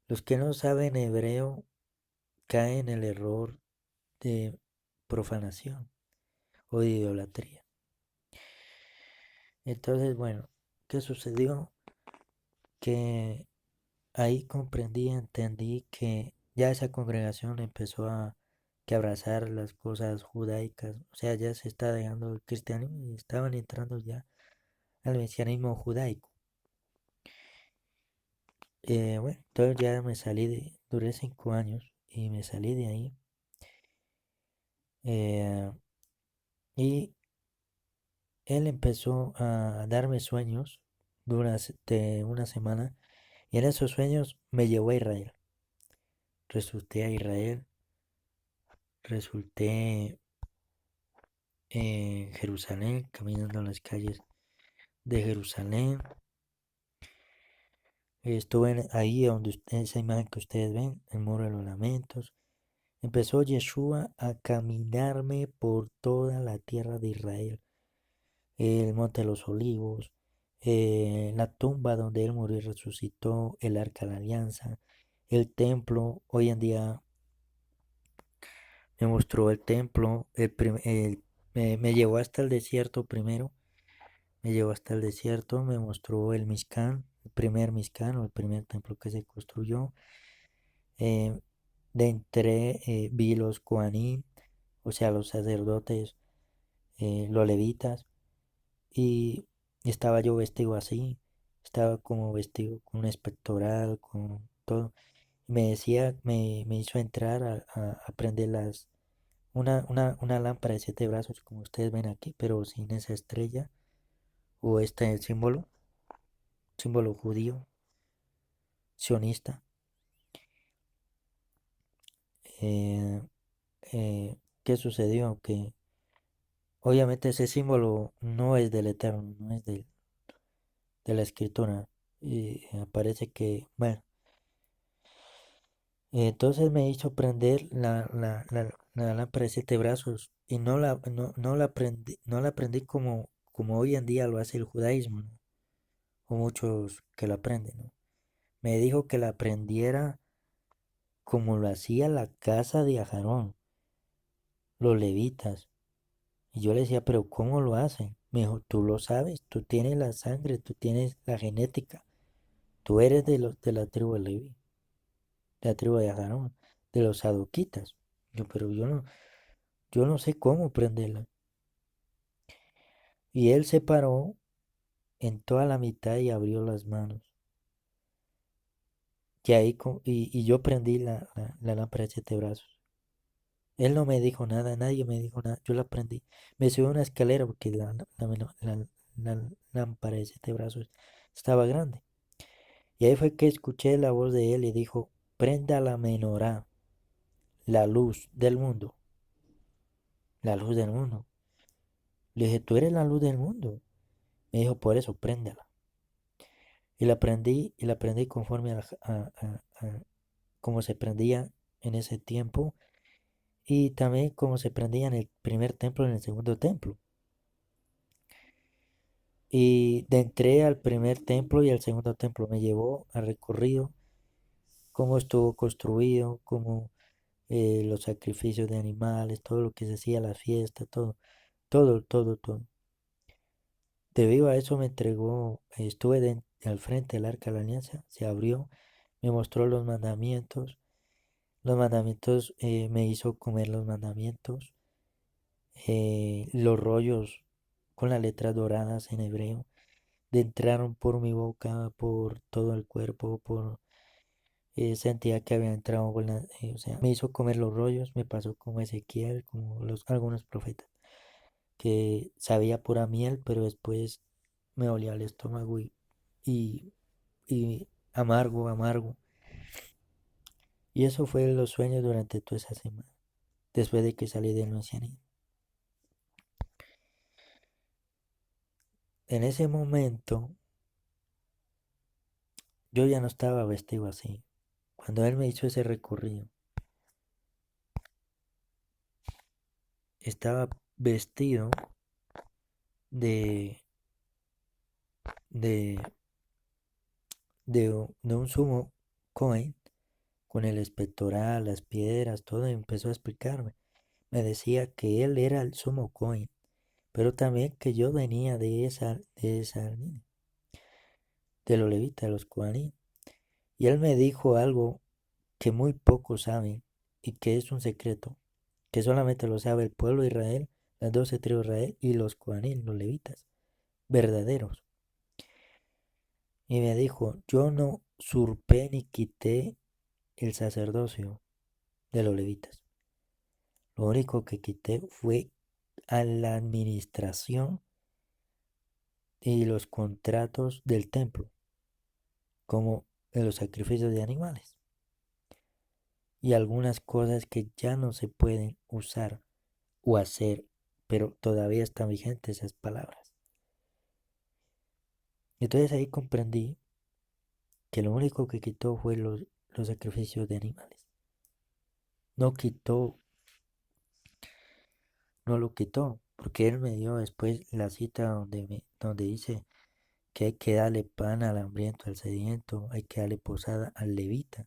los que no saben hebreo caen en el error de profanación o de idolatría. Entonces, bueno, ¿qué sucedió? Que ahí comprendí, entendí que ya esa congregación empezó a que abrazar las cosas judaicas, o sea, ya se está dejando el cristianismo y estaban entrando ya al mesianismo judaico. Bueno, entonces ya duré 5 años y me salí de ahí. eh, y él empezó a darme sueños de una semana y en esos sueños me llevó a Israel. Resulté a Israel, resulté en Jerusalén, caminando en las calles de Jerusalén. Estuve ahí donde esa imagen que ustedes ven, el muro de los lamentos. Empezó Yeshua a caminarme por toda la tierra de Israel. El monte de los olivos, la tumba donde él murió y resucitó, el arca de la alianza, el templo. Hoy en día me mostró el templo, me llevó hasta el desierto primero. Me llevó hasta el desierto, me mostró el Mishkan, el primer Mishkan o el primer templo que se construyó. Eh, Vi los Kohanim, o sea, los sacerdotes, los levitas, y estaba yo vestido así, estaba como vestido con un espectoral, con todo. Me decía, me hizo entrar a prender una lámpara de 7 brazos, como ustedes ven aquí, pero sin esa estrella o este símbolo judío sionista. Eh, ¿qué sucedió? Que obviamente ese símbolo no es del Eterno, no es de la Escritura. Y parece que, bueno, entonces me hizo prender la lámpara de 7 brazos y no la aprendí como hoy en día lo hace el judaísmo, ¿no? O muchos que la aprenden, ¿no? Me dijo que la aprendiera como lo hacía la casa de Ajarón, los levitas. Y yo le decía, pero ¿cómo lo hacen? Me dijo, tú lo sabes, tú tienes la sangre, tú tienes la genética, tú eres de la tribu de Leví, de la tribu de Ajarón, de los saduquitas. Yo, pero yo no sé cómo prenderla. Y él se paró en toda la mitad y abrió las manos. Y yo prendí la lámpara de 7 brazos. Él no me dijo nada, nadie me dijo nada, yo la prendí. Me subí a una escalera porque la lámpara de 7 brazos estaba grande. Y ahí fue que escuché la voz de él y dijo, prenda la menorá, la luz del mundo, la luz del mundo. Le dije, tú eres la luz del mundo. Me dijo, por eso, préndala. Y la prendí conforme a como se prendía en ese tiempo y también como se prendía en el primer templo y en el segundo templo. Y entré al primer templo y al segundo templo. Me llevó al recorrido, cómo estuvo construido, cómo los sacrificios de animales, todo lo que se hacía, la fiesta, todo. Debido a eso me entregó, al frente del arca de la alianza, se abrió, me mostró los mandamientos me hizo comer los mandamientos, los rollos con las letras doradas en hebreo, entraron por mi boca, por todo el cuerpo, sentía que había entrado o sea, me hizo comer los rollos, me pasó como Ezequiel, como algunos profetas, que sabía pura miel, pero después me olía el estómago y, y amargo. Y eso fue los sueños durante toda esa semana, después de que salí del ancianismo. En ese momento, yo ya no estaba vestido así. Cuando él me hizo ese recorrido, estaba vestido de, de, de un sumo Cohen, con el espectoral, las piedras, todo, y empezó a explicarme. Me decía que él era el sumo Cohen, pero también que yo venía de esa línea, de los levitas, de los Coanim. Y él me dijo algo que muy pocos saben y que es un secreto, que solamente lo sabe el pueblo de Israel, las 12 tribus de Israel y los Coanim, los levitas, verdaderos. Y me dijo, yo no usurpé ni quité el sacerdocio de los levitas. Lo único que quité fue a la administración y los contratos del templo, como en los sacrificios de animales y algunas cosas que ya no se pueden usar o hacer, pero todavía están vigentes esas palabras. Entonces ahí comprendí que lo único que quitó fue los sacrificios de animales. No quitó, no lo quitó, porque él me dio después la cita donde dice que hay que darle pan al hambriento, al sediento, hay que darle posada al levita,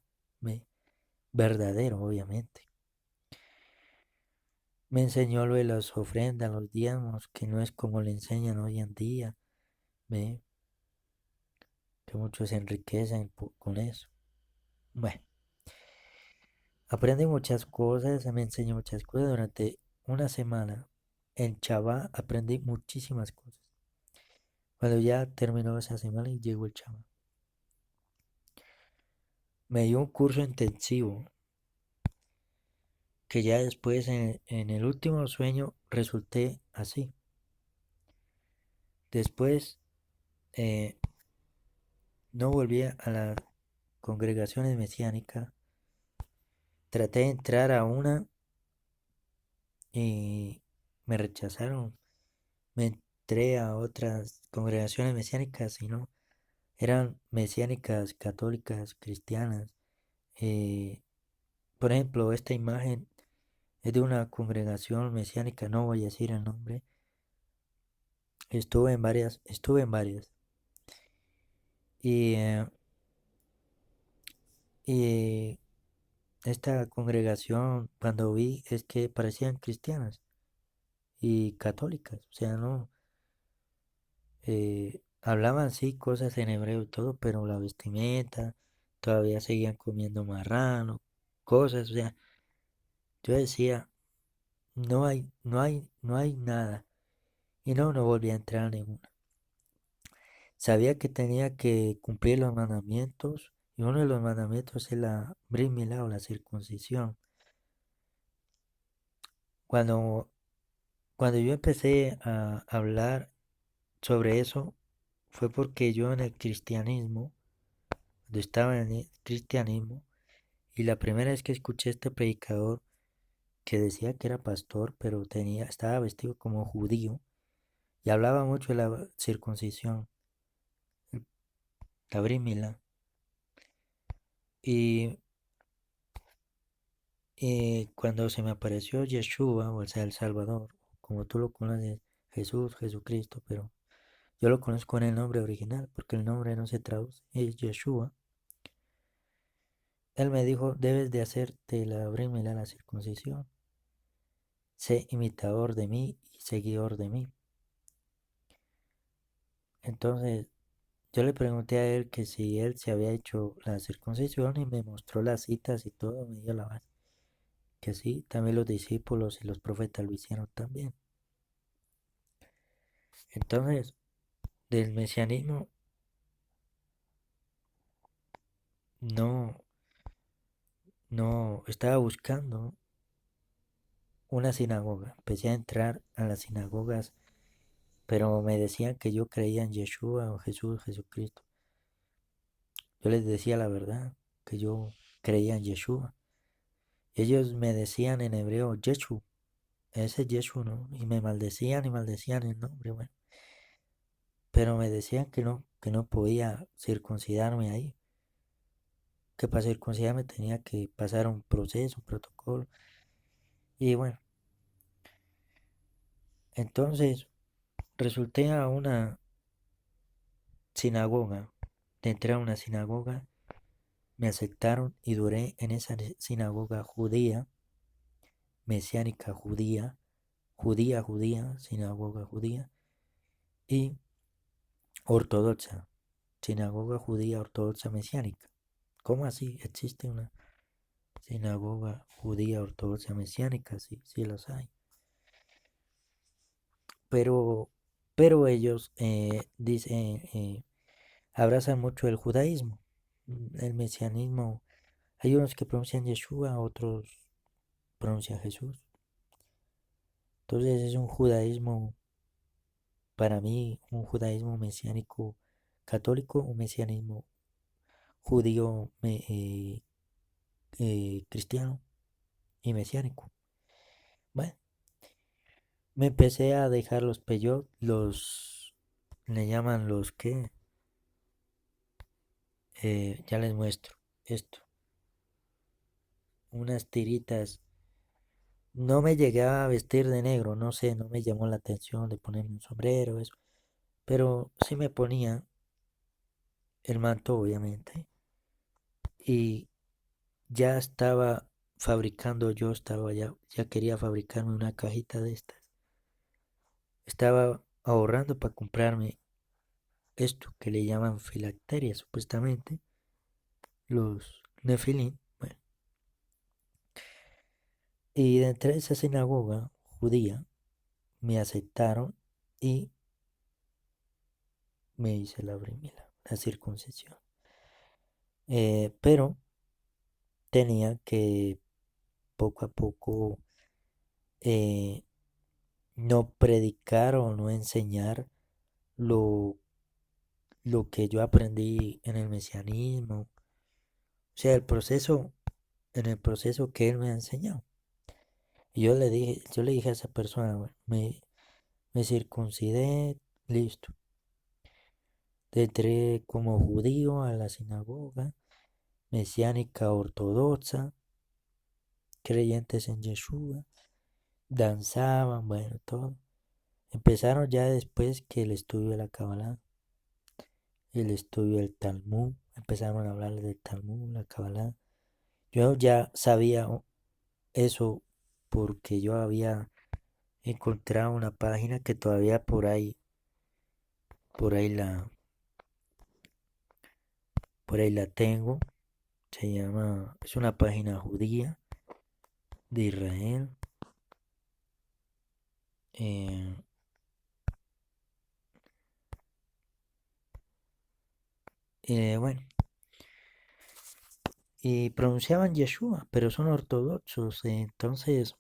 verdadero, obviamente. Me enseñó lo de las ofrendas, los diezmos, que no es como le enseñan hoy en día, ¿ve? Que muchos se enriquecen con eso. Bueno, aprendí muchas cosas, me enseñó muchas cosas durante una semana. En Chabá aprendí muchísimas cosas. Cuando ya terminó esa semana y llegó el Chabá, me dio un curso intensivo que ya después en el último sueño resulté así. Después eh, no volví a las congregaciones mesiánicas. Traté de entrar a una, y me rechazaron. Me entré a otras congregaciones mesiánicas y no, eran mesiánicas, católicas, cristianas. Eh, por ejemplo, esta imagen es de una congregación mesiánica, no voy a decir el nombre. Estuve en varias. Y, y esta congregación, cuando vi, es que parecían cristianas y católicas. O sea, no, hablaban sí cosas en hebreo y todo, pero la vestimenta, todavía seguían comiendo marrano, cosas. O sea, yo decía, no hay nada. Y no, no volví a entrar a ninguna. Sabía que tenía que cumplir los mandamientos, y uno de los mandamientos es la brit milá o la circuncisión. Cuando, cuando yo empecé a hablar sobre eso, fue porque yo en el cristianismo, cuando estaba en el cristianismo, y la primera vez que escuché a este predicador que decía que era pastor, pero estaba vestido como judío, y hablaba mucho de la circuncisión, la brit milá. Y cuando se me apareció Yeshua, o sea, el Salvador, como tú lo conoces, Jesús, Jesucristo, pero yo lo conozco en el nombre original, porque el nombre no se traduce, es Yeshua. Él me dijo, debes de hacerte la brit milá, la circuncisión. Sé imitador de mí y seguidor de mí. Entonces, yo le pregunté a él que si él se había hecho la circuncisión y me mostró las citas y todo, me dio la base. Que sí, también los discípulos y los profetas lo hicieron también. Entonces, del mesianismo no, no estaba buscando una sinagoga. Empecé a entrar a las sinagogas, pero me decían que yo creía en Yeshua o Jesús, Jesucristo. Yo les decía la verdad, que yo creía en Yeshua. Ellos me decían en hebreo Yeshu, ese Yeshu, ¿no? Y maldecían el nombre, bueno. Pero me decían que no podía circuncidarme ahí. Que para circuncidarme tenía que pasar un proceso, un protocolo. Y bueno, entonces resulté a una sinagoga. Entré a una sinagoga, me aceptaron y duré en esa sinagoga judía, mesiánica judía, sinagoga judía y ortodoxa, sinagoga judía ortodoxa mesiánica. ¿Cómo así? ¿Existe una sinagoga judía ortodoxa mesiánica? Sí, sí los hay. Pero, pero ellos dicen, abrazan mucho el judaísmo, el mesianismo. Hay unos que pronuncian Yeshua, otros pronuncian Jesús. Entonces es un judaísmo, para mí, un judaísmo mesiánico católico, un mesianismo judío cristiano y mesiánico. Bueno, me empecé a dejar los peyot, le llaman los que, ya les muestro esto, unas tiritas. No me llegué a vestir de negro, no sé, no me llamó la atención de ponerme un sombrero, eso. Pero sí me ponía el manto, obviamente. Y ya estaba fabricando, ya quería fabricarme una cajita de estas. Estaba ahorrando para comprarme esto que le llaman filacteria, supuestamente, los nefilín. Bueno, y dentro de esa sinagoga judía me aceptaron y me hice la brimila, la circuncisión. Pero tenía que poco a poco eh, no predicar o no enseñar lo, lo que yo aprendí en el mesianismo. O sea, en el proceso que él me ha enseñado. Y yo le dije a esa persona, bueno, me circuncidé, listo. Entré como judío a la sinagoga, mesiánica ortodoxa, creyentes en Yeshua, danzaban, bueno, todo. Empezaron ya después que el estudio de la Kabbalah, el estudio del Talmud, empezaron a hablar del Talmud, la Kabbalah. Yo ya sabía eso porque yo había encontrado una página que todavía por ahí la, por ahí la tengo. Se llama, es una página judía de Israel. eh, bueno, y pronunciaban Yeshua, pero son ortodoxos. Entonces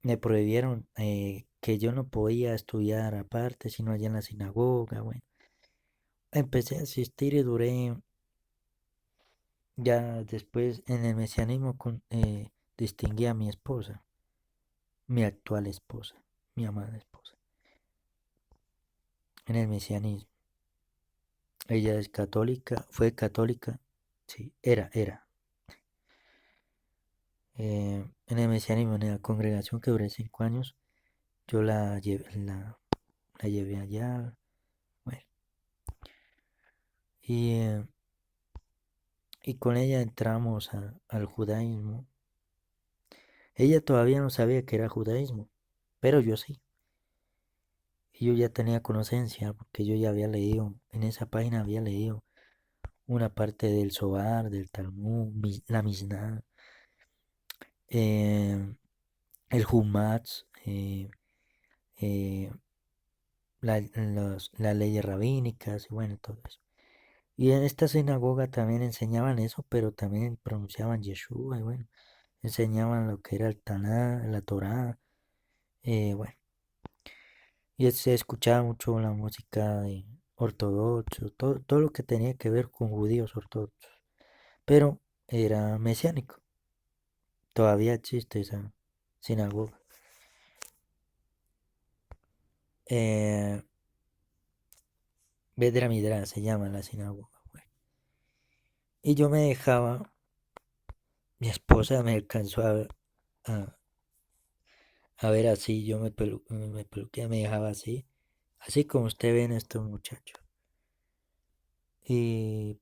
me prohibieron que yo no podía estudiar aparte, sino allá en la sinagoga. Bueno, empecé a asistir y duré ya después en el mesianismo distinguí a mi esposa, mi actual esposa, mi amada esposa, en el mesianismo. Ella es católica, fue católica, sí, era. En el mesianismo, en la congregación que duré 5 años, yo la llevé allá, bueno, y, eh, y con ella entramos al judaísmo. Ella todavía no sabía que era judaísmo, pero yo sí. Y yo ya tenía conocencia, porque yo ya había leído, en esa página había leído una parte del Zohar, del Talmud, la Mishnah, eh, el Humatz, eh, las leyes rabínicas y bueno, todo eso. Y en esta sinagoga también enseñaban eso, pero también pronunciaban Yeshua y bueno, enseñaban lo que era el Taná, la Torá, bueno. Y se escuchaba mucho la música de ortodoxo, todo lo que tenía que ver con judíos ortodoxos. Pero era mesiánico. Todavía existe esa sinagoga. Eh, Vedra Midra se llama la sinagoga. Bueno. Y yo me dejaba, mi esposa me alcanzó a, a ver así, yo me peluqué, me dejaba así, así como usted ve en estos muchachos.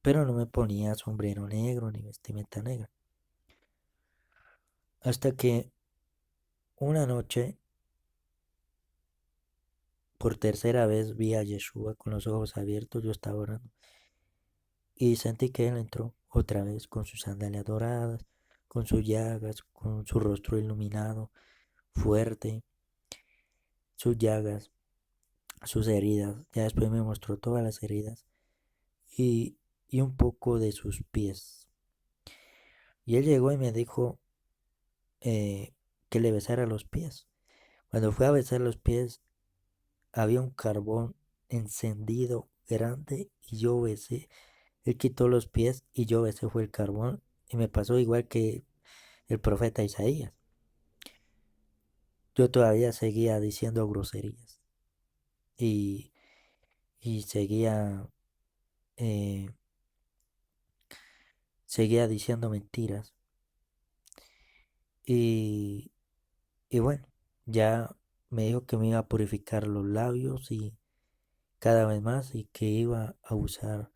Pero no me ponía sombrero negro ni vestimenta negra. Hasta que una noche, por tercera vez, vi a Yeshua con los ojos abiertos, yo estaba orando. Y sentí que él entró otra vez con sus sandalias doradas, con sus llagas, con su rostro iluminado, fuerte, sus llagas, sus heridas. Ya después me mostró todas las heridas y, y un poco de sus pies. Y él llegó y me dijo que le besara los pies. Cuando fue a besar los pies, había un carbón encendido grande y yo besé. Él quitó los pies y yo besé fue el carbón y me pasó igual que el profeta Isaías. Yo todavía seguía diciendo groserías y, y eh, seguía diciendo mentiras. Y, y bueno, ya me dijo que me iba a purificar los labios y cada vez más y que iba a usar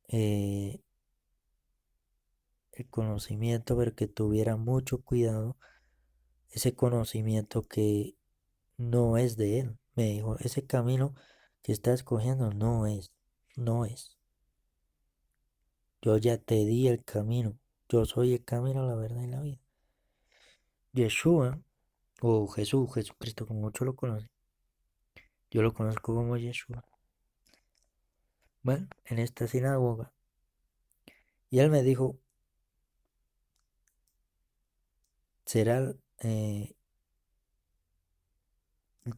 eh, el conocimiento, pero que tuviera mucho cuidado, ese conocimiento que no es de él. Me dijo, ese camino que está escogiendo no es. Yo ya te di el camino. Yo soy el camino, la verdad y la vida. Yeshua, o Jesús, Jesucristo, como muchos lo conocen. Yo lo conozco como Yeshua. Bueno, en esta sinagoga. Y él me dijo, será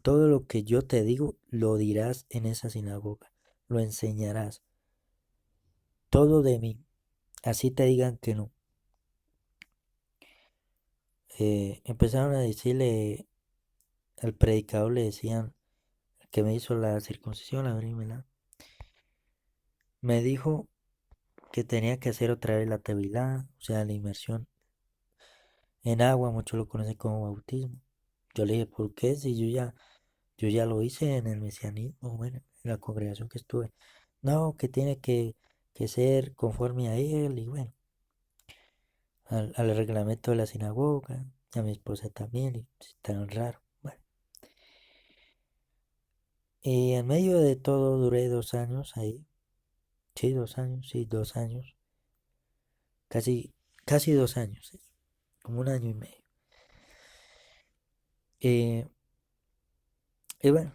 todo lo que yo te digo, lo dirás en esa sinagoga. Lo enseñarás. Todo de mí. Así te digan que no. empezaron a decirle, al predicador le decían, el que me hizo la circuncisión, abrímela, me dijo que tenía que hacer otra vez la tevilá, o sea, la inmersión en agua, muchos lo conocen como bautismo. Yo le dije, ¿por qué? Si yo ya lo hice en el mesianismo, bueno, en la congregación que estuve. No, que tiene que ser conforme a él y bueno, al reglamento de la sinagoga, y a mi esposa también, y pues, tan raro. Bueno, y en medio de todo duré 2 años ahí, sí, 2 años, sí, 2 años, casi, casi 2 años, sí, como un año y medio. Eh, y bueno,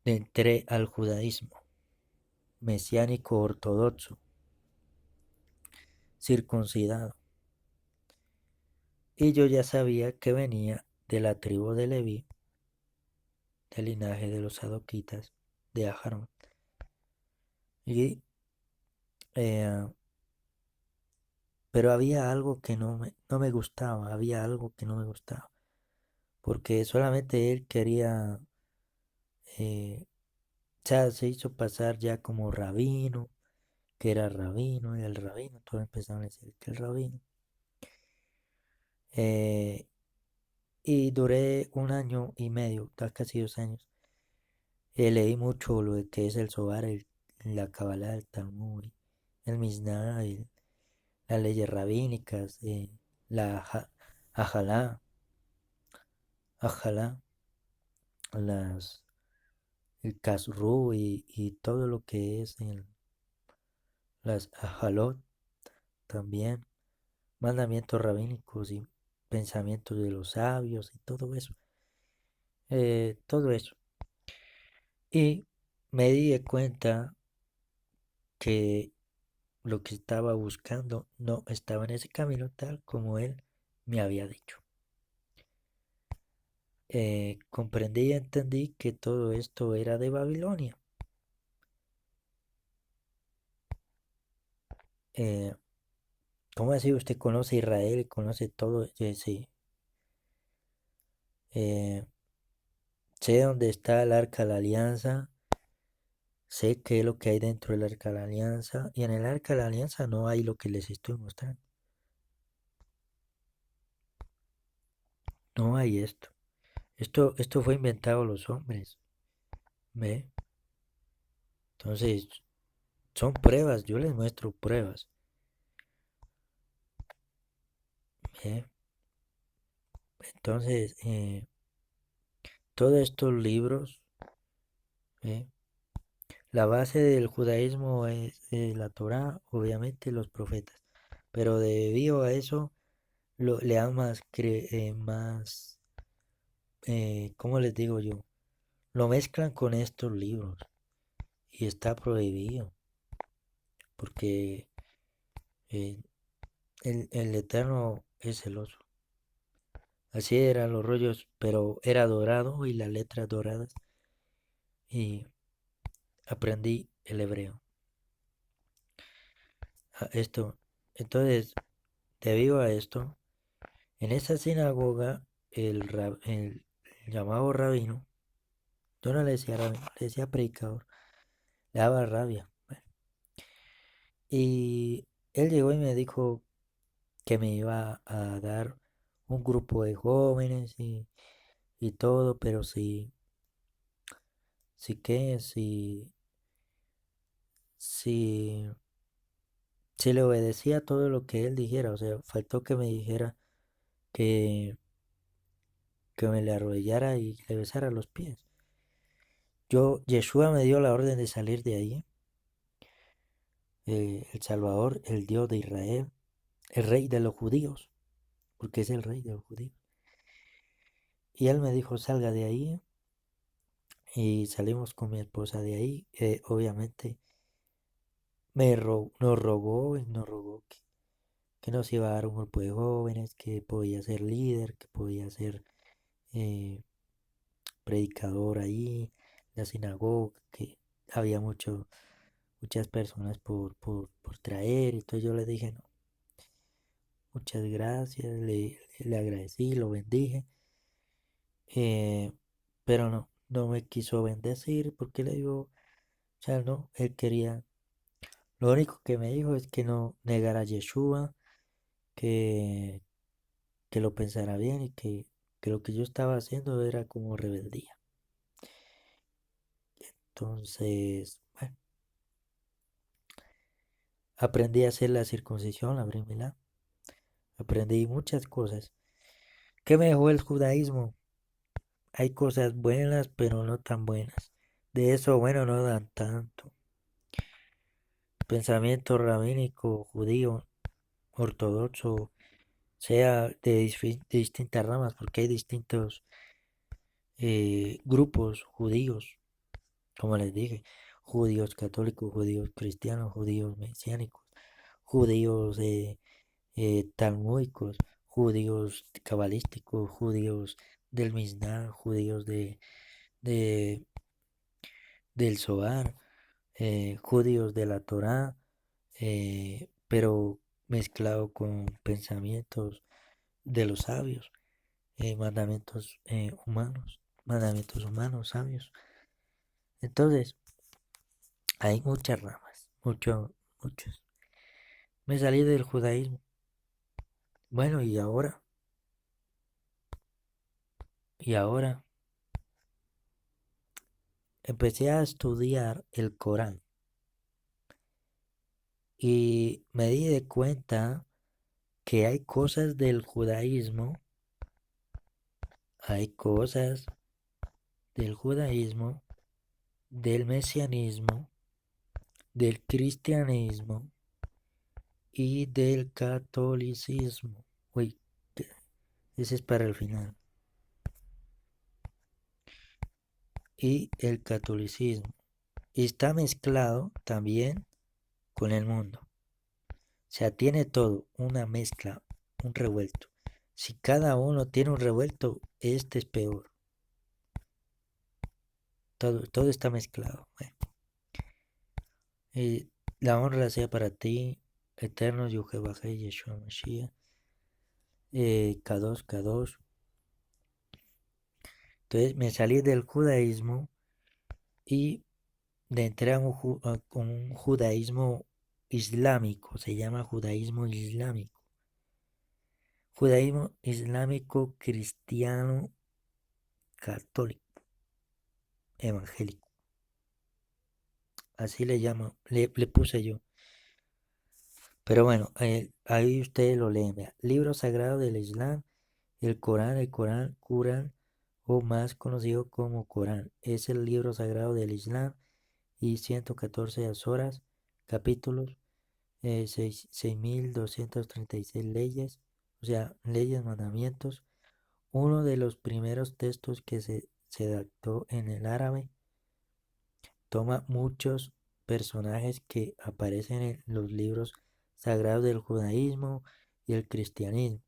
entré al judaísmo mesiánico ortodoxo, circuncidado. Y yo ya sabía que venía de la tribu de Leví, del linaje de los sadoquitas, de Ajarón. Y, eh, pero había algo que no me gustaba, había algo que no me gustaba. Porque solamente él quería, o sea, se hizo pasar ya como rabino, que era rabino, y el rabino, todos empezaron a decir que el rabino. Eh, y duré un año y medio, casi 2 años. Leí mucho lo de que es el Zohar, la Kabbalah, el Talmud, el Mishnah, las leyes rabínicas, la Ajalá, Ajalá, las, el Kasru y todo lo que es las Ajalot también, mandamientos rabínicos y pensamientos de los sabios y todo eso. Todo eso. Y me di de cuenta que lo que estaba buscando no estaba en ese camino tal como él me había dicho. Comprendí y entendí que todo esto era de Babilonia. Eh, ¿Cómo así usted conoce Israel y conoce todo? Sí. Eh, Sé dónde está el arca de la alianza, sé qué es lo que hay dentro del arca de la alianza, y en el arca de la alianza no hay lo que les estoy mostrando. No hay esto. Esto fue inventado los hombres. ¿Ve? Entonces, son pruebas, yo les muestro pruebas. ¿Ve? Entonces, todos estos libros, ¿ve? La base del judaísmo es la Torá, obviamente los profetas. Pero debido a eso, le dan más, ¿cómo les digo yo? Lo mezclan con estos libros y está prohibido porque eh, el Eterno es celoso. Así eran los rollos, pero era dorado y las letras doradas y aprendí el hebreo. Esto, entonces, debido a esto, en esa sinagoga, el llamado rabino, yo no le decía rabino, le decía predicador, le daba rabia. Bueno, y él llegó y me dijo que me iba a dar un grupo de jóvenes y todo, pero si, si le obedecía todo lo que él dijera, o sea, faltó que me dijera que, que me le arrodillara y le besara los pies. Yeshua me dio la orden de salir de ahí, el Salvador, el Dios de Israel, el rey de los judíos, porque es el rey de los judíos. Y él me dijo, salga de ahí, y salimos con mi esposa de ahí. Obviamente nos rogó y nos rogó que nos iba a dar un grupo de jóvenes, que podía ser líder, que podía ser eh, predicador ahí, la sinagoga, que había muchas personas por traer. Entonces yo le dije, no, muchas gracias. le agradecí, lo bendije, pero no me quiso bendecir porque le digo, o sea, no, él quería, lo único que me dijo es que no negara a Yeshua, que, que lo pensara bien y que lo que yo estaba haciendo era como rebeldía. Entonces, bueno, aprendí a hacer la circuncisión, la primera, aprendí muchas cosas. ¿Qué me dejó el judaísmo? Hay cosas buenas, pero no tan buenas. De eso, bueno, no dan tanto. Pensamiento rabínico, judío, ortodoxo, sea de distintas ramas, porque hay distintos grupos judíos, como les dije, judíos católicos, judíos cristianos, judíos mesiánicos, judíos talmúdicos, judíos cabalísticos, judíos del Misná, judíos de, del Zohar, judíos de la Torá, pero mezclado con pensamientos de los sabios, mandamientos humanos, sabios. Entonces, hay muchas ramas, muchos. Me salí del judaísmo. Bueno, y ahora empecé a estudiar el Corán y me di de cuenta que hay cosas del judaísmo, del mesianismo, del cristianismo y del catolicismo. Uy, ese es para el final. Y el catolicismo. Y está mezclado también con el mundo. O sea, tiene todo, una mezcla, un revuelto. Si cada uno tiene un revuelto, este es peor. Todo está mezclado. Bueno, y la honra sea para ti, eterno Yuhebajé Yeshua Mashiach, Kadosh, Kadosh. Entonces me salí del judaísmo y entré a un judaísmo islámico, se llama judaísmo islámico. Judaísmo islámico cristiano católico, evangélico. Así le llamo, le puse yo. Pero bueno, ahí ustedes lo leen. Vea. Libro sagrado del Islam, Corán, o más conocido como Corán. Es el libro sagrado del Islam y 114 horas, capítulos, 6.236 leyes, o sea, leyes, mandamientos. Uno de los primeros textos que se adaptó en el árabe. Toma muchos personajes que aparecen en los libros sagrados del judaísmo y el cristianismo.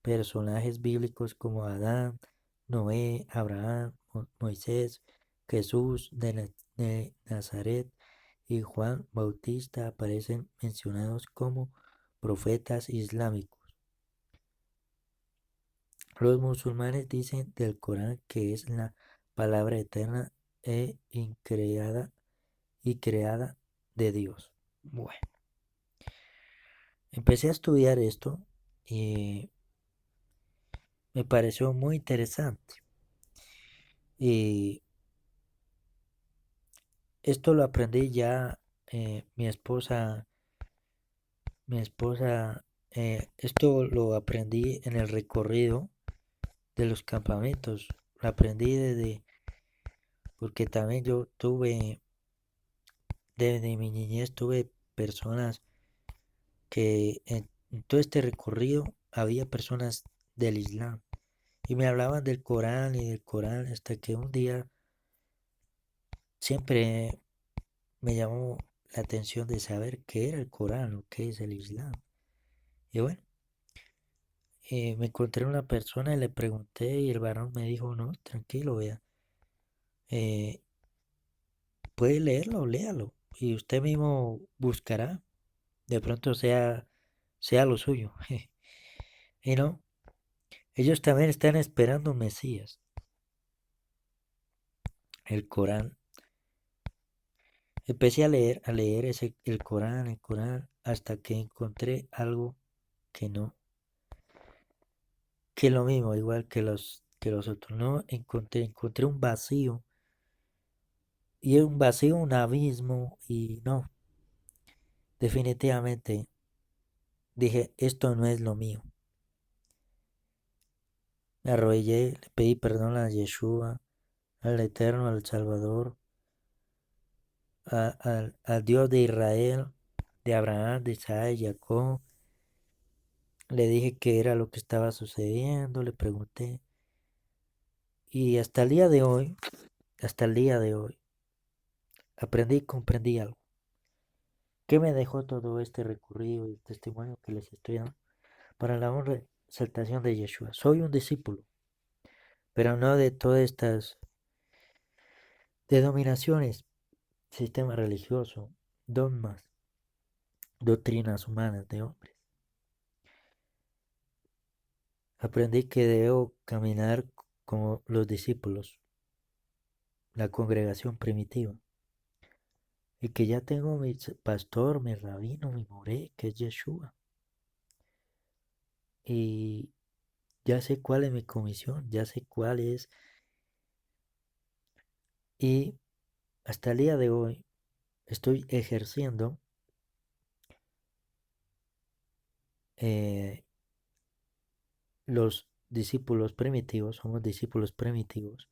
Personajes bíblicos como Adán, Noé, Abraham, Moisés, Jesús de Nazaret y Juan Bautista aparecen mencionados como profetas islámicos. Los musulmanes dicen del Corán que es la palabra eterna e increada y creada de Dios. Bueno, empecé a estudiar esto y me pareció muy interesante. Y esto lo aprendí ya, mi esposa, esto lo aprendí en el recorrido de los campamentos. Lo aprendí porque también yo desde mi niñez tuve personas que en todo este recorrido había personas del Islam. Y me hablaban del Corán y del Corán hasta que un día siempre me llamó la atención de saber qué era el Corán o qué es el Islam. Y bueno, me encontré una persona y le pregunté y el varón me dijo, no, tranquilo, vea, eh, puede leerlo, léalo y usted mismo buscará, de pronto sea lo suyo. Y no, Ellos también están esperando un Mesías. El Corán. Empecé a leer el Corán, hasta que encontré algo que no, que lo mismo, igual que los otros. No encontré un vacío. Y es un vacío, un abismo. Y no, definitivamente dije, esto no es lo mío. Me arrodillé, le pedí perdón a Yeshua, al Eterno, al Salvador, al Dios de Israel, de Abraham, de Isaac, de Jacob. Le dije qué era lo que estaba sucediendo, le pregunté. Y hasta el día de hoy, aprendí y comprendí algo. ¿Qué me dejó todo este recorrido y testimonio que les estoy dando? Para la honra y exaltación de Yeshua. Soy un discípulo, pero no de todas estas denominaciones, sistema religioso, dogmas, doctrinas humanas de hombres. Aprendí que debo caminar como los discípulos, la congregación primitiva, y que ya tengo mi pastor, mi rabino, mi moré, que es Yeshua. Y ya sé cuál es mi comisión, ya sé cuál es. Y hasta el día de hoy estoy ejerciendo eh, los discípulos primitivos, somos discípulos primitivos.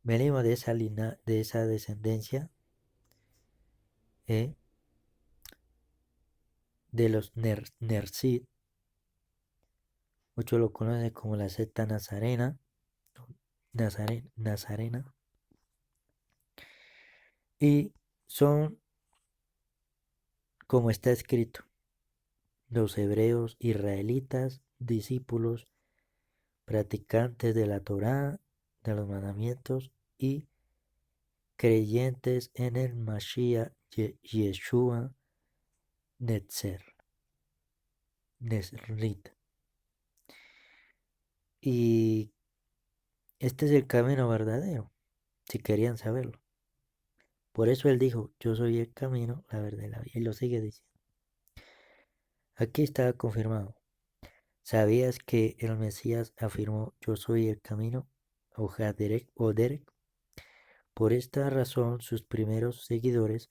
Venimos de esa descendencia eh, de los Nersid. Muchos lo conocen como la secta nazarena, nazarena. Y son, como está escrito, los hebreos israelitas, discípulos, practicantes de la Torá, de los mandamientos y creyentes en el Mashiach Yeshua Netzer, Nezrit. Y este es el camino verdadero, si querían saberlo. Por eso él dijo, yo soy el camino, la verdad y la vida. Y lo sigue diciendo. Aquí está confirmado. ¿Sabías que el Mesías afirmó, yo soy el camino? O Derek. Por esta razón, sus primeros seguidores,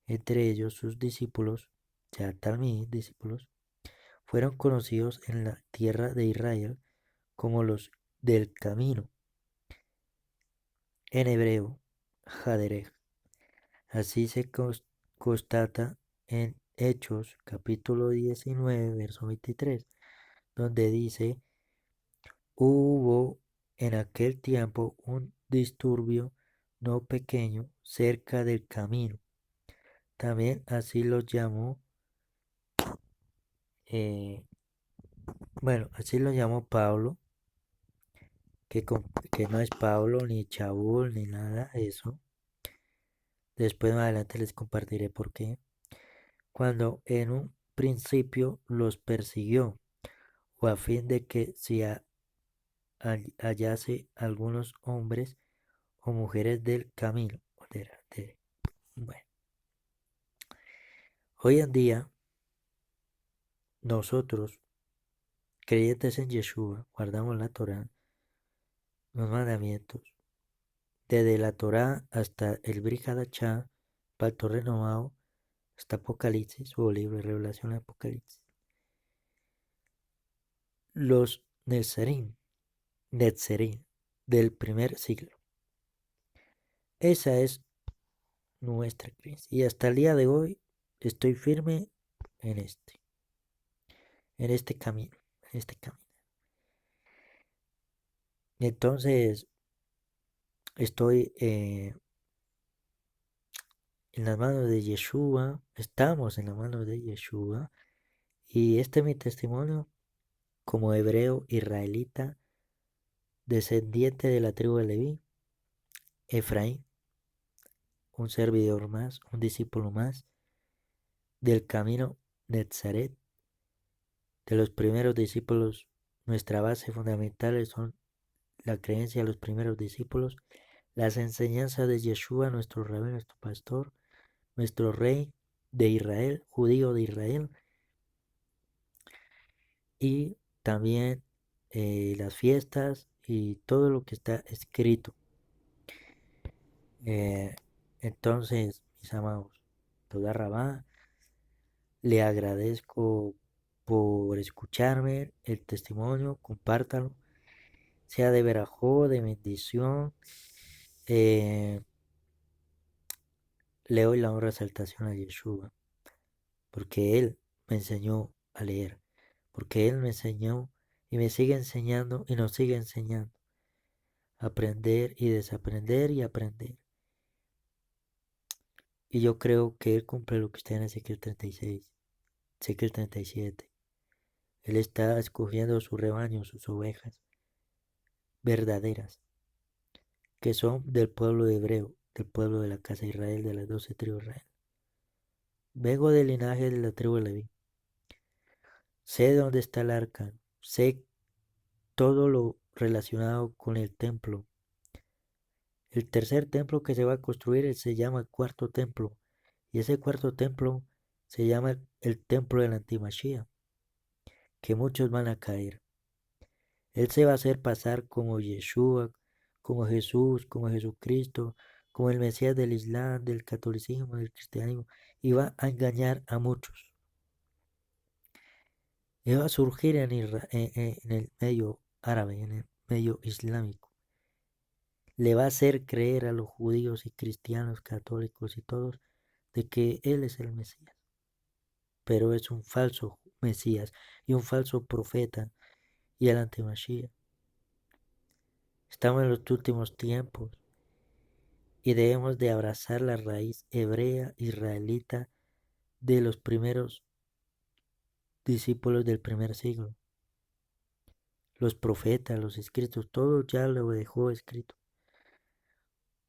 entre ellos sus discípulos, ya Talmid, discípulos, fueron conocidos en la tierra de Israel como los del camino, en hebreo, Haderech. Así se constata en Hechos capítulo 19, verso 23, donde dice, hubo en aquel tiempo un disturbio no pequeño cerca del camino. También así lo llamó, eh, así lo llamó Pablo, que no es Pablo, ni Chaúl, ni nada de eso. Después más adelante les compartiré por qué. Cuando en un principio los persiguió, o a fin de que si hallase algunos hombres o mujeres del camino. Bueno, hoy en día nosotros, creyentes en Yeshua, guardamos la Torá, los mandamientos, desde la Torá hasta el Brit Hadashah, Pacto Renovado, hasta Apocalipsis, o libro de Revelación de Apocalipsis. Los Netzarim del primer siglo. Esa es nuestra creencia. Y hasta el día de hoy estoy firme en este camino, en este camino. Entonces estoy en las manos de Yeshua, estamos en las manos de Yeshua. Y este es mi testimonio como hebreo israelita, descendiente de la tribu de Leví, Efraín, un servidor más, un discípulo más del camino Netzaret, de los primeros discípulos Nuestra base fundamental son la creencia de los primeros discípulos, las enseñanzas de Yeshua, nuestro rabí, nuestro pastor, nuestro rey de Israel, judío de Israel, y también las fiestas y todo lo que está escrito. Eh, entonces, mis amados, toda Rabá, le agradezco por escucharme el testimonio, compártalo, sea de verajó, de bendición. Eh, le doy la honra exaltación a Yeshua, porque Él me enseñó a leer, porque Él me enseñó y me sigue enseñando y nos sigue enseñando a aprender y desaprender y aprender. Y yo creo que Él cumple lo que está en Ezequiel 36, Ezequiel 37. Él está escogiendo su rebaño, sus ovejas verdaderas, que son del pueblo hebreo, del pueblo de la casa de Israel, de las 12 tribus de Israel. Vengo del linaje de la tribu de Leví. Sé dónde está el arca, sé todo lo relacionado con el templo. El tercer templo que se va a construir se llama el cuarto templo. Y ese cuarto templo se llama el templo del Antimachía, que muchos van a caer. Él se va a hacer pasar como Yeshua, como Jesús, como Jesucristo, como el Mesías del Islam, del catolicismo, del cristianismo, y va a engañar a muchos. Y va a surgir en el medio árabe, en el medio islámico. Le va a hacer creer a los judíos y cristianos, católicos y todos, de que Él es el Mesías. Pero es un falso Mesías y un falso profeta y el antimachía. Estamos en los últimos tiempos y debemos de abrazar la raíz hebrea israelita de los primeros discípulos del primer siglo. Los profetas, los escritos, todo ya lo dejó escrito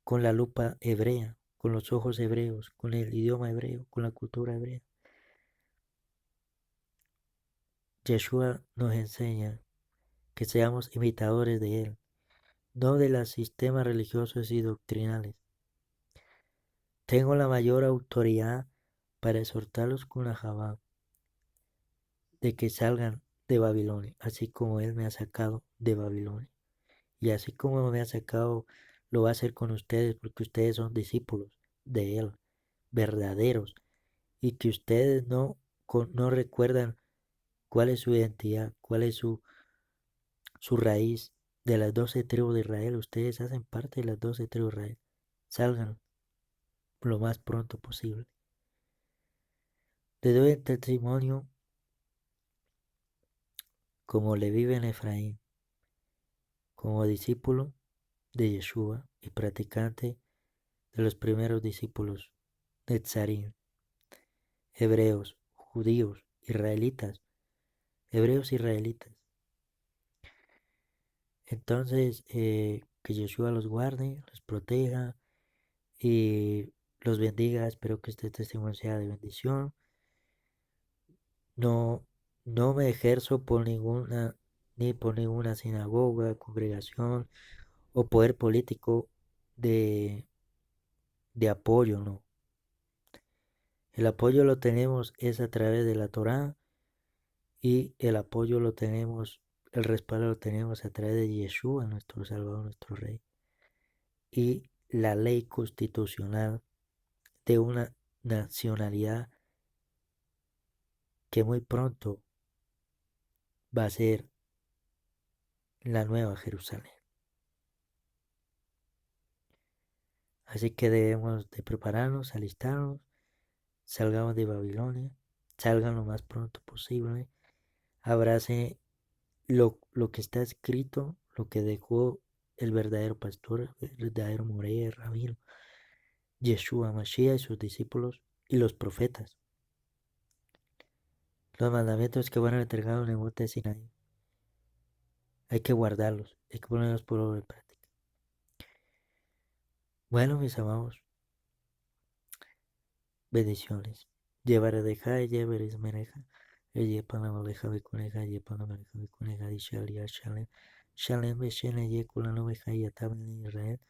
con la lupa hebrea, con los ojos hebreos, con el idioma hebreo, con la cultura hebrea. Yeshua nos enseña que seamos imitadores de Él, no de los sistemas religiosos y doctrinales. Tengo la mayor autoridad para exhortarlos con la Jabá de que salgan de Babilonia, así como Él me ha sacado de Babilonia. Y así como me ha sacado, lo va a hacer con ustedes, porque ustedes son discípulos de Él, verdaderos, y que ustedes no recuerdan cuál es su identidad, cuál es su raíz de las 12 tribus de Israel. Ustedes hacen parte de las 12 tribus de Israel. Salgan lo más pronto posible. Les doy el testimonio como le vive en Efraín, como discípulo de Yeshua y practicante de los primeros discípulos de Tzarín, hebreos, judíos, israelitas, hebreos israelitas. Entonces, que Yeshua los guarde, los proteja y los bendiga. Espero que este testimonio sea de bendición. No, no me ejerzo por ninguna, ni por ninguna sinagoga, congregación o poder político de, de apoyo, no. El apoyo lo tenemos es a través de la Torá y el apoyo lo tenemos, el respaldo lo tenemos a través de Yeshua, nuestro Salvador, nuestro Rey, y la ley constitucional de una nacionalidad que muy pronto va a ser la nueva Jerusalén. Así que debemos de prepararnos, alistarnos, salgamos de Babilonia, salgan lo más pronto posible, abrace lo que está escrito, lo que dejó el verdadero pastor, el verdadero Moré, Rabino, Yeshua Mashiach y sus discípulos y los profetas. Los mandamientos que fueron entregados en el monte de Sinaí. Hay que guardarlos, hay que ponerlos por obra en práctica. Bueno, mis amados, bendiciones. Llevaré de Jai, llevaré mereja. Eye Panamaleja Becuneja, Ye Panamaleja Becuneja, Dishalia Shalem, Shalem Beshen, Ye Kulanoveja, Yataben Israel,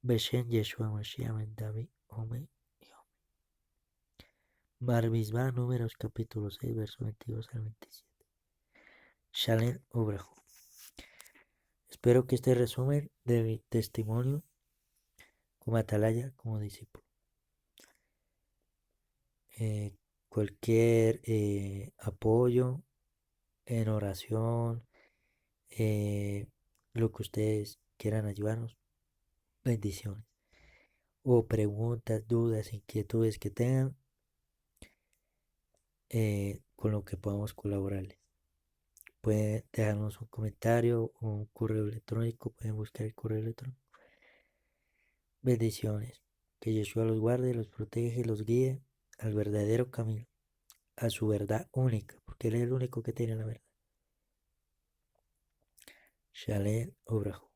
Beshen Yeshua Mashiach Ben David, Ome. Barbisba, Números capítulo 6, verso 22 al 27. Shalem Obrajo. Espero que este resumen de mi testimonio como atalaya, como discípulo. Cualquier apoyo en oración, lo que ustedes quieran ayudarnos, bendiciones. O preguntas, dudas, inquietudes que tengan, con lo que podamos colaborarles. Pueden dejarnos un comentario o un correo electrónico, pueden buscar el correo electrónico. Bendiciones. Que Yeshua los guarde, los protege, los guíe al verdadero camino, a su verdad única, porque Él es el único que tiene la verdad. Shalem Obrajo.